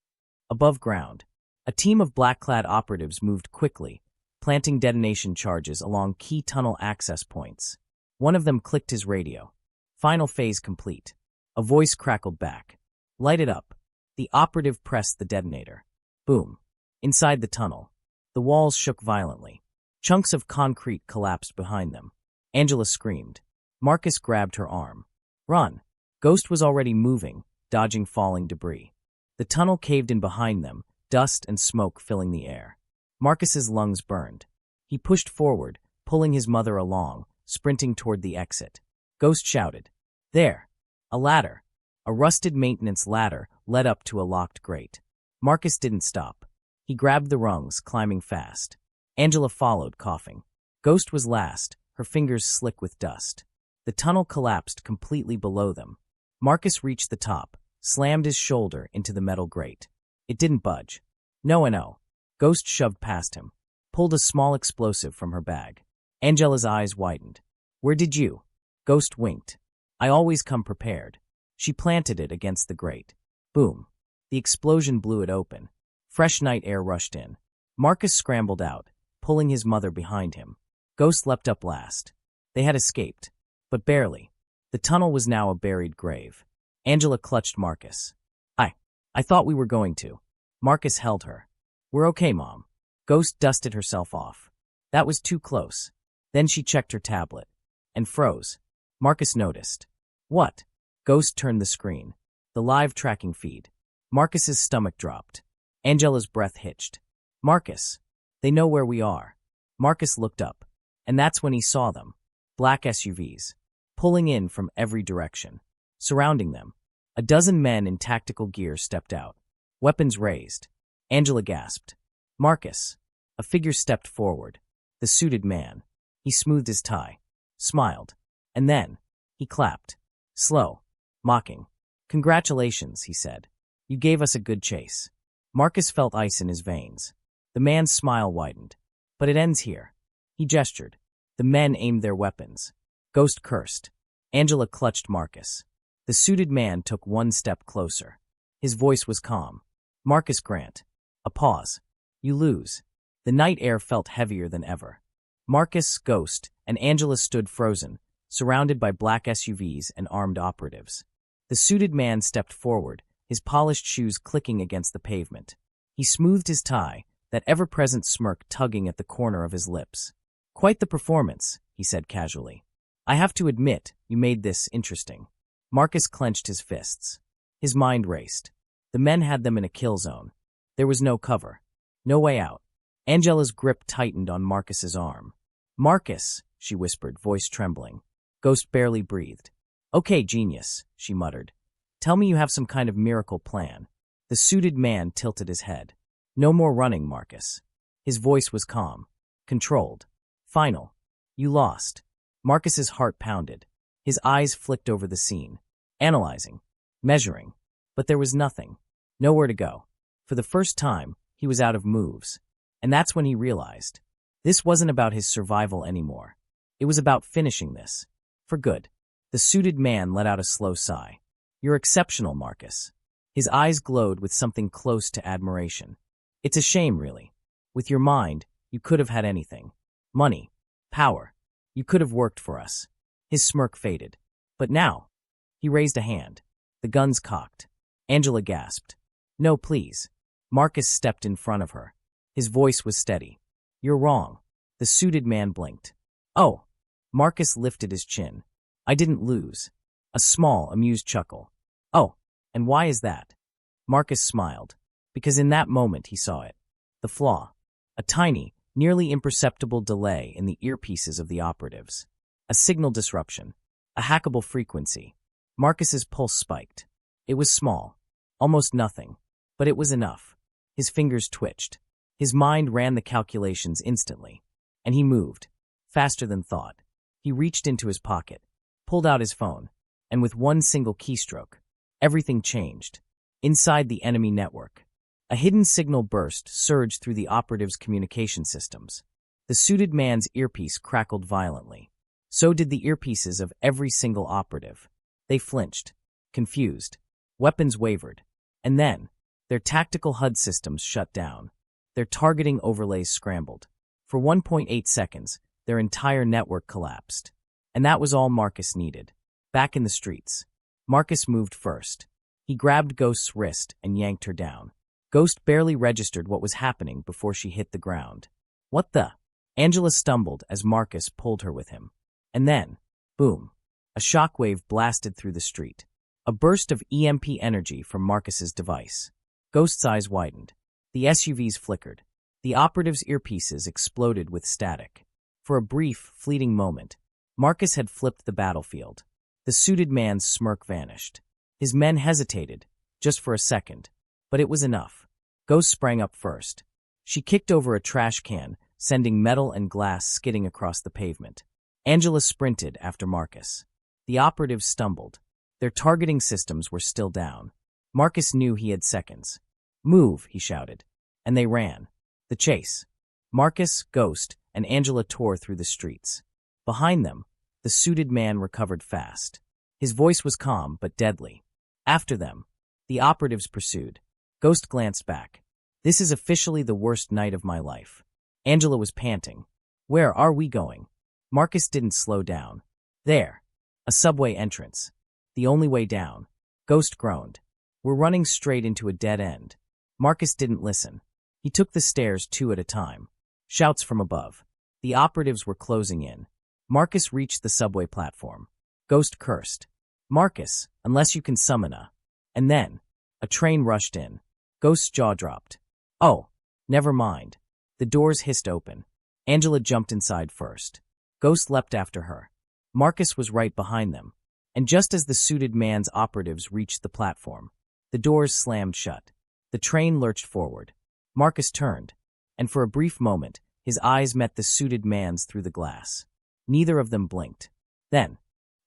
Above ground, a team of black-clad operatives moved quickly, planting detonation charges along key tunnel access points. One of them clicked his radio. "Final phase complete." A voice crackled back. "Light it up." The operative pressed the detonator. Boom. Inside the tunnel, the walls shook violently. Chunks of concrete collapsed behind them. Angela screamed. Marcus grabbed her arm. "Run." Ghost was already moving, dodging falling debris. The tunnel caved in behind them, dust and smoke filling the air. Marcus's lungs burned. He pushed forward, pulling his mother along, sprinting toward the exit. Ghost shouted. "There!" A ladder. A rusted maintenance ladder led up to a locked grate. Marcus didn't stop. He grabbed the rungs, climbing fast. Angela followed, coughing. Ghost was last, her fingers slick with dust. The tunnel collapsed completely below them. Marcus reached the top, slammed his shoulder into the metal grate. It didn't budge. No. Ghost shoved past him, pulled a small explosive from her bag. Angela's eyes widened. "Where did you?" Ghost winked. "I always come prepared." She planted it against the grate. Boom. The explosion blew it open. Fresh night air rushed in. Marcus scrambled out, pulling his mother behind him. Ghost leapt up last. They had escaped, but barely. The tunnel was now a buried grave. Angela clutched Marcus. I thought we were going to. Marcus held her. We're okay, Mom. Ghost dusted herself off. That was too close. Then she checked her tablet. And froze. Marcus noticed. What? Ghost turned the screen. The live tracking feed. Marcus's stomach dropped. Angela's breath hitched. Marcus. They know where we are. Marcus looked up. And that's when he saw them. Black SUVs. Pulling in from every direction. Surrounding them. A dozen men in tactical gear stepped out. Weapons raised. Angela gasped. Marcus. A figure stepped forward. The suited man. He smoothed his tie. Smiled. And then, he clapped. Slow. Mocking. Congratulations, he said. You gave us a good chase. Marcus felt ice in his veins. The man's smile widened. But it ends here. He gestured. The men aimed their weapons. Ghost cursed. Angela clutched Marcus. The suited man took one step closer. His voice was calm. Marcus Grant. A pause. You lose. The night air felt heavier than ever. Marcus, Ghost, and Angela stood frozen, surrounded by black SUVs and armed operatives. The suited man stepped forward, his polished shoes clicking against the pavement. He smoothed his tie, that ever-present smirk tugging at the corner of his lips. Quite the performance, he said casually. I have to admit, you made this interesting. Marcus clenched his fists. His mind raced. The men had them in a kill zone. There was no cover. No way out. Angela's grip tightened on Marcus's arm. Marcus, she whispered, voice trembling. Ghost barely breathed. Okay, genius, she muttered. Tell me you have some kind of miracle plan. The suited man tilted his head. No more running, Marcus. His voice was calm. Controlled. Final. You lost. Marcus's heart pounded. His eyes flicked over the scene. Analyzing. Measuring. But there was nothing. Nowhere to go. For the first time, he was out of moves. And that's when he realized. This wasn't about his survival anymore. It was about finishing this. For good. The suited man let out a slow sigh. You're exceptional, Marcus. His eyes glowed with something close to admiration. It's a shame, really. With your mind, you could have had anything. Money. Power. You could have worked for us. His smirk faded. But now, he raised a hand. The guns cocked. Angela gasped. No, please. Marcus stepped in front of her. His voice was steady. You're wrong. The suited man blinked. Oh. Marcus lifted his chin. I didn't lose. A small, amused chuckle. Oh, and why is that? Marcus smiled. Because in that moment he saw it. The flaw. A tiny, nearly imperceptible delay in the earpieces of the operatives. A signal disruption. A hackable frequency. Marcus's pulse spiked. It was small. Almost nothing. But it was enough. His fingers twitched. His mind ran the calculations instantly. And he moved. Faster than thought. He reached into his pocket. Pulled out his phone. And with one single keystroke, everything changed. Inside the enemy network. A hidden signal burst surged through the operatives' communication systems. The suited man's earpiece crackled violently. So did the earpieces of every single operative. They flinched. Confused. Weapons wavered. And then, their tactical HUD systems shut down. Their targeting overlays scrambled. For 1.8 seconds, their entire network collapsed. And that was all Marcus needed. Back in the streets. Marcus moved first. He grabbed Ghost's wrist and yanked her down. Ghost barely registered what was happening before she hit the ground. What the? Angela stumbled as Marcus pulled her with him. And then, boom, a shockwave blasted through the street. A burst of EMP energy from Marcus's device. Ghost's eyes widened. The SUVs flickered. The operatives' earpieces exploded with static. For a brief, fleeting moment, Marcus had flipped the battlefield. The suited man's smirk vanished. His men hesitated, just for a second. But it was enough. Ghost sprang up first. She kicked over a trash can, sending metal and glass skidding across the pavement. Angela sprinted after Marcus. The operatives stumbled. Their targeting systems were still down. Marcus knew he had seconds. Move, he shouted. And they ran. The chase. Marcus, Ghost, and Angela tore through the streets. Behind them, the suited man recovered fast. His voice was calm but deadly. After them, the operatives pursued. Ghost glanced back. This is officially the worst night of my life. Angela was panting. Where are we going? Marcus didn't slow down. There. A subway entrance. The only way down. Ghost groaned. We're running straight into a dead end. Marcus didn't listen. He took the stairs 2 at a time. Shouts from above. The operatives were closing in. Marcus reached the subway platform. Ghost cursed. Marcus, unless you can summon a... And then, a train rushed in. Ghost's jaw dropped. Oh, never mind. The doors hissed open. Angela jumped inside first. Ghost leapt after her. Marcus was right behind them. And just as the suited man's operatives reached the platform, the doors slammed shut. The train lurched forward. Marcus turned, and for a brief moment, his eyes met the suited man's through the glass. Neither of them blinked. Then,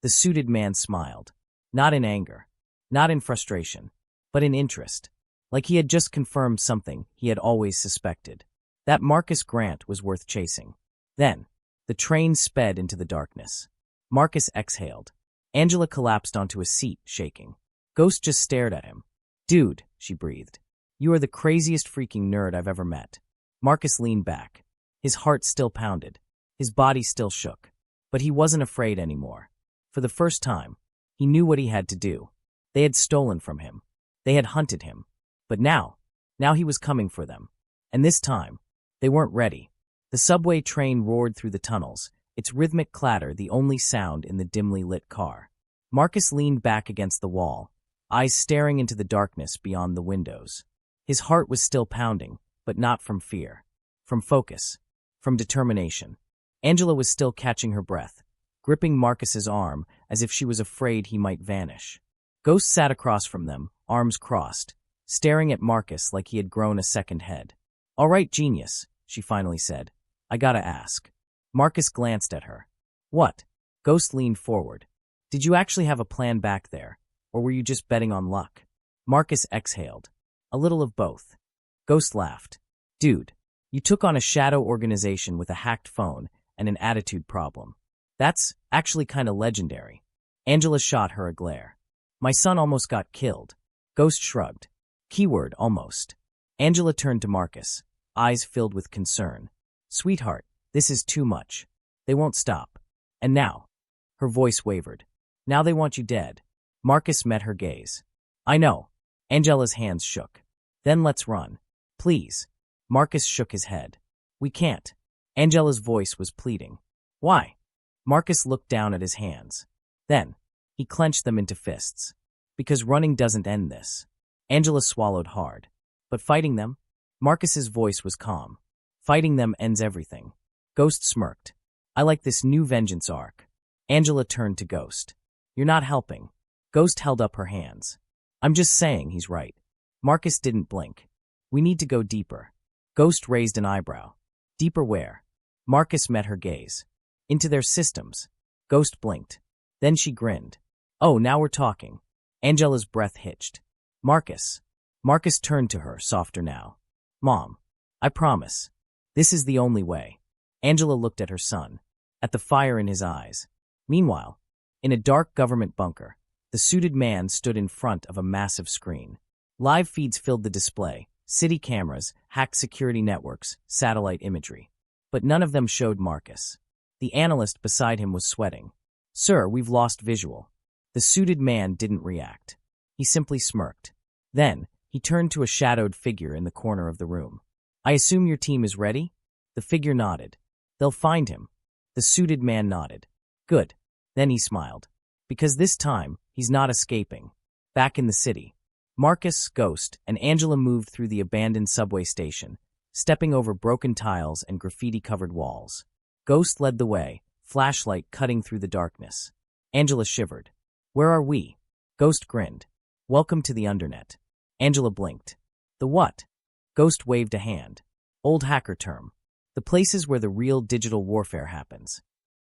the suited man smiled. Not in anger, not in frustration, but in interest. Like he had just confirmed something he had always suspected. That Marcus Grant was worth chasing. Then, the train sped into the darkness. Marcus exhaled. Angela collapsed onto a seat, shaking. Ghost just stared at him. Dude, she breathed. You are the craziest freaking nerd I've ever met. Marcus leaned back. His heart still pounded. His body still shook. But he wasn't afraid anymore. For the first time, he knew what he had to do. They had stolen from him. They had hunted him. But now he was coming for them. And this time, they weren't ready. The subway train roared through the tunnels, its rhythmic clatter the only sound in the dimly lit car. Marcus leaned back against the wall, eyes staring into the darkness beyond the windows. His heart was still pounding, but not from fear. From focus. From determination. Angela was still catching her breath, gripping Marcus's arm as if she was afraid he might vanish. Ghost sat across from them, arms crossed, staring at Marcus like he had grown a second head. All right, genius, she finally said. I gotta ask. Marcus glanced at her. What? Ghost leaned forward. Did you actually have a plan back there, or were you just betting on luck? Marcus exhaled. A little of both. Ghost laughed. Dude, you took on a shadow organization with a hacked phone and an attitude problem. That's actually kinda legendary. Angela shot her a glare. My son almost got killed. Ghost shrugged. Keyword, almost. Angela turned to Marcus, eyes filled with concern. Sweetheart, this is too much. They won't stop. And now. Her voice wavered. Now they want you dead. Marcus met her gaze. I know. Angela's hands shook. Then let's run. Please. Marcus shook his head. We can't. Angela's voice was pleading. Why? Marcus looked down at his hands. Then, he clenched them into fists. Because running doesn't end this. Angela swallowed hard. But fighting them? Marcus's voice was calm. Fighting them ends everything. Ghost smirked. I like this new vengeance arc. Angela turned to Ghost. You're not helping. Ghost held up her hands. I'm just saying he's right. Marcus didn't blink. We need to go deeper. Ghost raised an eyebrow. Deeper where? Marcus met her gaze. Into their systems. Ghost blinked. Then she grinned. Oh, now we're talking. Angela's breath hitched. Marcus. Marcus turned to her, softer now. Mom. I promise. This is the only way. Angela looked at her son. At the fire in his eyes. Meanwhile, in a dark government bunker, the suited man stood in front of a massive screen. Live feeds filled the display. City cameras, hacked security networks, satellite imagery. But none of them showed Marcus. The analyst beside him was sweating. Sir, we've lost visual. The suited man didn't react. He simply smirked. Then, he turned to a shadowed figure in the corner of the room. I assume your team is ready? The figure nodded. They'll find him. The suited man nodded. Good. Then he smiled. Because this time, he's not escaping. Back in the city. Marcus, Ghost, and Angela moved through the abandoned subway station, stepping over broken tiles and graffiti-covered walls. Ghost led the way, flashlight cutting through the darkness. Angela shivered. Where are we? Ghost grinned. Welcome to the Undernet. Angela blinked. The what? Ghost waved a hand. Old hacker term. The places where the real digital warfare happens.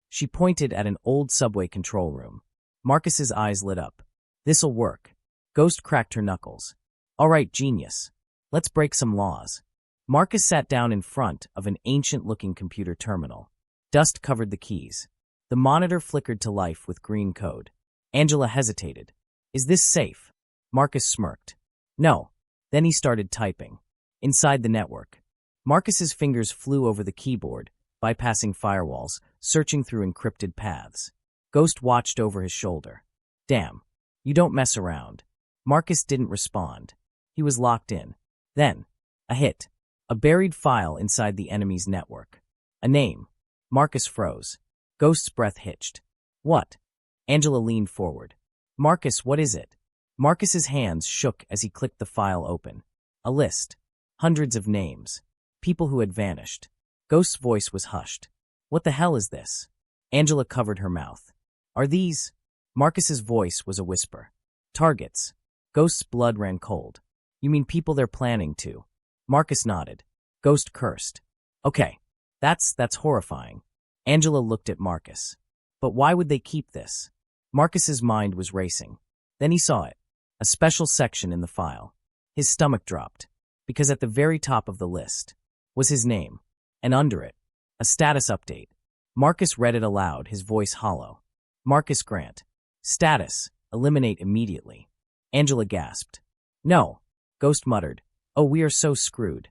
She pointed at an old subway control room. Marcus's eyes lit up. This'll work. Ghost cracked her knuckles. All right, genius. Let's break some laws. Marcus sat down in front of an ancient-looking computer terminal. Dust covered the keys. The monitor flickered to life with green code. Angela hesitated. Is this safe? Marcus smirked. No. Then he started typing. Inside the network. Marcus's fingers flew over the keyboard, bypassing firewalls, searching through encrypted paths. Ghost watched over his shoulder. Damn, you don't mess around. Marcus didn't respond. He was locked in. Then, a hit. A buried file inside the enemy's network. A name. Marcus froze. Ghost's breath hitched. What? Angela leaned forward. Marcus, what is it? Marcus's hands shook as he clicked the file open. A list. Hundreds of names. People who had vanished. Ghost's voice was hushed. What the hell is this? Angela covered her mouth. Are these? Marcus's voice was a whisper. Targets. Ghost's blood ran cold. You mean people they're planning to? Marcus nodded. Ghost cursed. Okay, that's horrifying. Angela looked at Marcus. But why would they keep this? Marcus's mind was racing. Then he saw it. A special section in the file. His stomach dropped. Because at the very top of the list was his name. And under it, a status update. Marcus read it aloud, his voice hollow. Marcus Grant. Status. Eliminate immediately. Angela gasped. No. Ghost muttered. Oh, we are so screwed.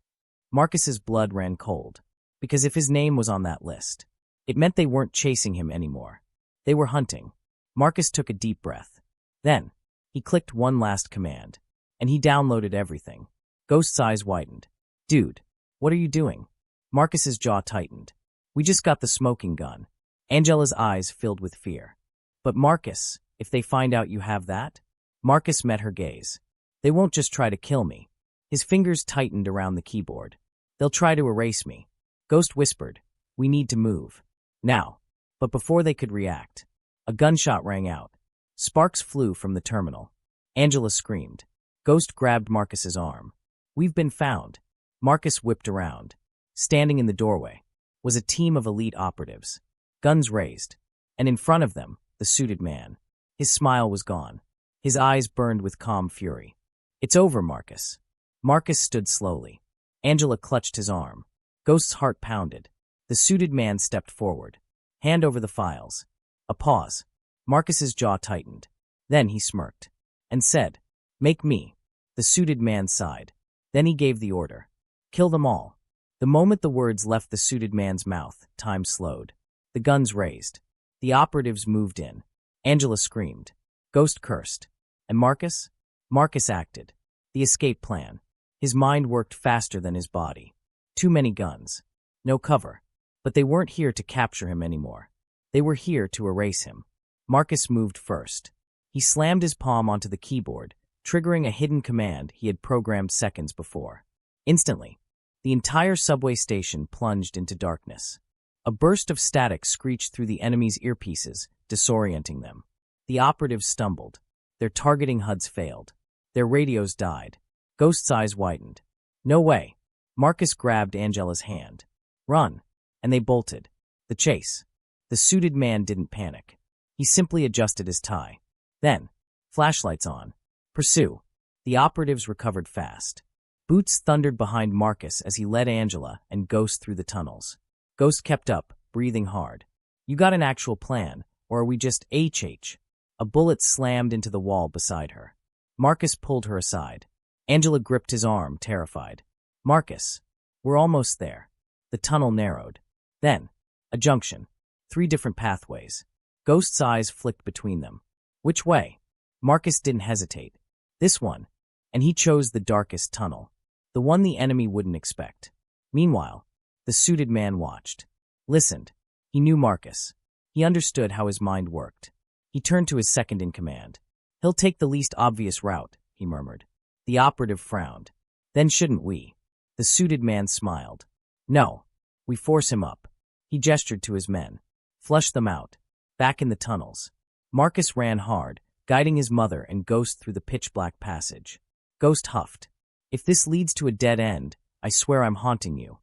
Marcus's blood ran cold. Because if his name was on that list, it meant they weren't chasing him anymore. They were hunting. Marcus took a deep breath. Then, he clicked one last command. And he downloaded everything. Ghost's eyes widened. Dude, what are you doing? Marcus's jaw tightened. We just got the smoking gun. Angela's eyes filled with fear. But Marcus, if they find out you have that? Marcus met her gaze. They won't just try to kill me. His fingers tightened around the keyboard. They'll try to erase me. Ghost whispered, we need to move. Now. But before they could react, a gunshot rang out. Sparks flew from the terminal. Angela screamed. Ghost grabbed Marcus's arm. We've been found. Marcus whipped around. Standing in the doorway was a team of elite operatives, guns raised, and in front of them, the suited man. His smile was gone. His eyes burned with calm fury. It's over, Marcus. Marcus stood slowly. Angela clutched his arm. Ghost's heart pounded. The suited man stepped forward. Hand over the files. A pause. Marcus's jaw tightened. Then he smirked. And said, Make me. The suited man sighed. Then he gave the order. Kill them all. The moment the words left the suited man's mouth, time slowed. The guns raised. The operatives moved in. Angela screamed. Ghost cursed. And Marcus? Marcus acted. The escape plan. His mind worked faster than his body. Too many guns. No cover. But they weren't here to capture him anymore. They were here to erase him. Marcus moved first. He slammed his palm onto the keyboard, triggering a hidden command he had programmed seconds before. Instantly, the entire subway station plunged into darkness. A burst of static screeched through the enemy's earpieces, disorienting them. The operatives stumbled. Their targeting HUDs failed. Their radios died. Ghost's eyes widened. No way. Marcus grabbed Angela's hand. Run. And they bolted. The chase. The suited man didn't panic. He simply adjusted his tie. Then, flashlights on. Pursue. The operatives recovered fast. Boots thundered behind Marcus as he led Angela and Ghost through the tunnels. Ghost kept up, breathing hard. You got an actual plan, or are we just HH? A bullet slammed into the wall beside her. Marcus pulled her aside. Angela gripped his arm, terrified. Marcus, we're almost there. The tunnel narrowed. Then, a junction. 3 different pathways. Ghost's eyes flicked between them. Which way? Marcus didn't hesitate. This one. And he chose the darkest tunnel. The one the enemy wouldn't expect. Meanwhile, the suited man watched. Listened. He knew Marcus. He understood how his mind worked. He turned to his second in command. He'll take the least obvious route, he murmured. The operative frowned. Then shouldn't we? The suited man smiled. No. We force him up. He gestured to his men. Flush them out. Back in the tunnels. Marcus ran hard, guiding his mother and Ghost through the pitch-black passage. Ghost huffed. If this leads to a dead end, I swear I'm haunting you.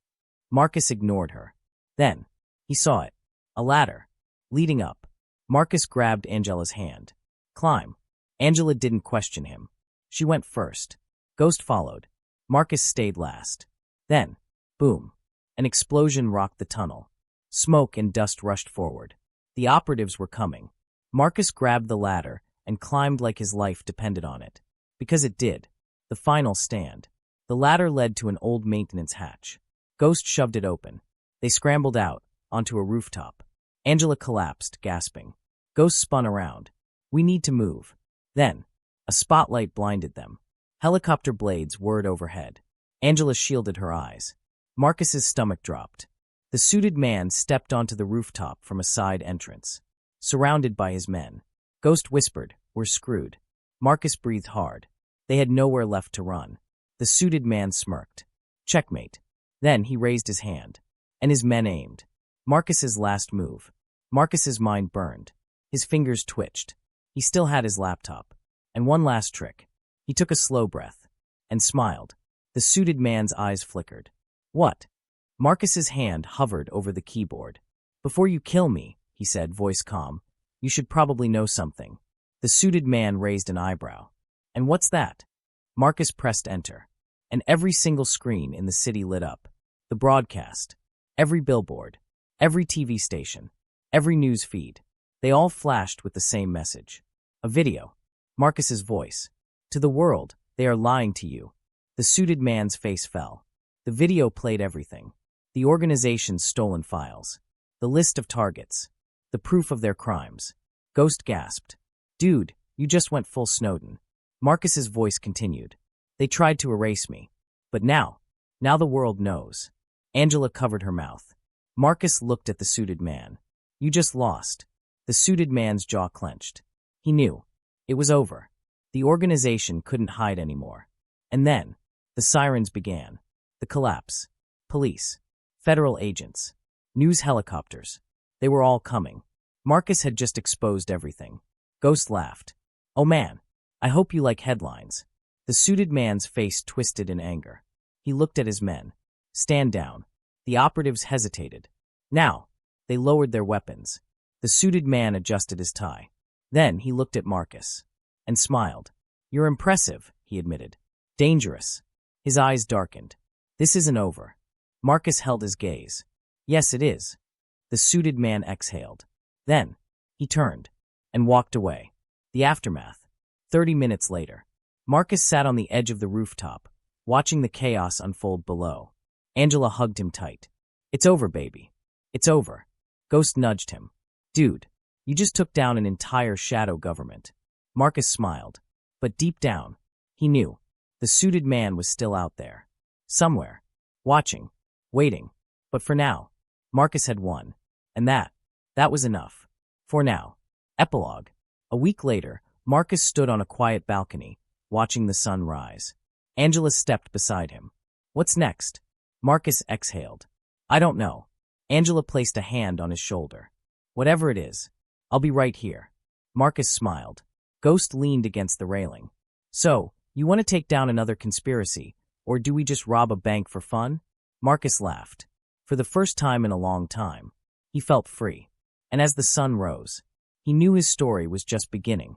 Marcus ignored her. Then, he saw it. A ladder. Leading up. Marcus grabbed Angela's hand. Climb. Angela didn't question him. She went first. Ghost followed. Marcus stayed last. Then, boom. An explosion rocked the tunnel. Smoke and dust rushed forward. The operatives were coming. Marcus grabbed the ladder and climbed like his life depended on it. Because it did. The final stand. The ladder led to an old maintenance hatch. Ghost shoved it open. They scrambled out, onto a rooftop. Angela collapsed, gasping. Ghost spun around. We need to move. Then, a spotlight blinded them. Helicopter blades whirred overhead. Angela shielded her eyes. Marcus's stomach dropped. The suited man stepped onto the rooftop from a side entrance. Surrounded by his men, Ghost whispered, "We're screwed." Marcus breathed hard. They had nowhere left to run. The suited man smirked. Checkmate. Then he raised his hand, and his men aimed. Marcus's last move. Marcus's mind burned. His fingers twitched. He still had his laptop. And one last trick. He took a slow breath and smiled. The suited man's eyes flickered. What? Marcus's hand hovered over the keyboard. "Before you kill me," he said, voice calm, "you should probably know something." The suited man raised an eyebrow. "And what's that?" Marcus pressed enter, and every single screen in the city lit up. The broadcast, every billboard, every TV station, every news feed, they all flashed with the same message. A video. Marcus's voice. "To the world, they are lying to you." The suited man's face fell. The video played everything. The organization's stolen files. The list of targets. The proof of their crimes. Ghost gasped. "Dude, you just went full Snowden." Marcus's voice continued. "They tried to erase me. But now the world knows." Angela covered her mouth. Marcus looked at the suited man. "You just lost." The suited man's jaw clenched. He knew. It was over. The organization couldn't hide anymore. And then, the sirens began. The collapse. Police. Federal agents. News helicopters. They were all coming. Marcus had just exposed everything. Ghost laughed. "Oh man, I hope you like headlines." The suited man's face twisted in anger. He looked at his men. "Stand down." The operatives hesitated. Now, they lowered their weapons. The suited man adjusted his tie. Then he looked at Marcus and smiled. "You're impressive," he admitted. "Dangerous." His eyes darkened. "This isn't over." Marcus held his gaze. "Yes, it is." The suited man exhaled. Then, he turned and walked away. The aftermath. 30 minutes later. Marcus sat on the edge of the rooftop, watching the chaos unfold below. Angela hugged him tight. "It's over, baby. It's over." Ghost nudged him. "Dude, you just took down an entire shadow government." Marcus smiled. But deep down, he knew. The suited man was still out there. Somewhere. Watching. Waiting. But for now, Marcus had won. And that was enough. For now. Epilogue. A week later, Marcus stood on a quiet balcony, watching the sun rise. Angela stepped beside him. "What's next?" Marcus exhaled. "I don't know." Angela placed a hand on his shoulder. "Whatever it is, I'll be right here." Marcus smiled. Ghost leaned against the railing. "So, you want to take down another conspiracy, or do we just rob a bank for fun?" Marcus laughed. For the first time in a long time, he felt free. And as the sun rose, he knew his story was just beginning.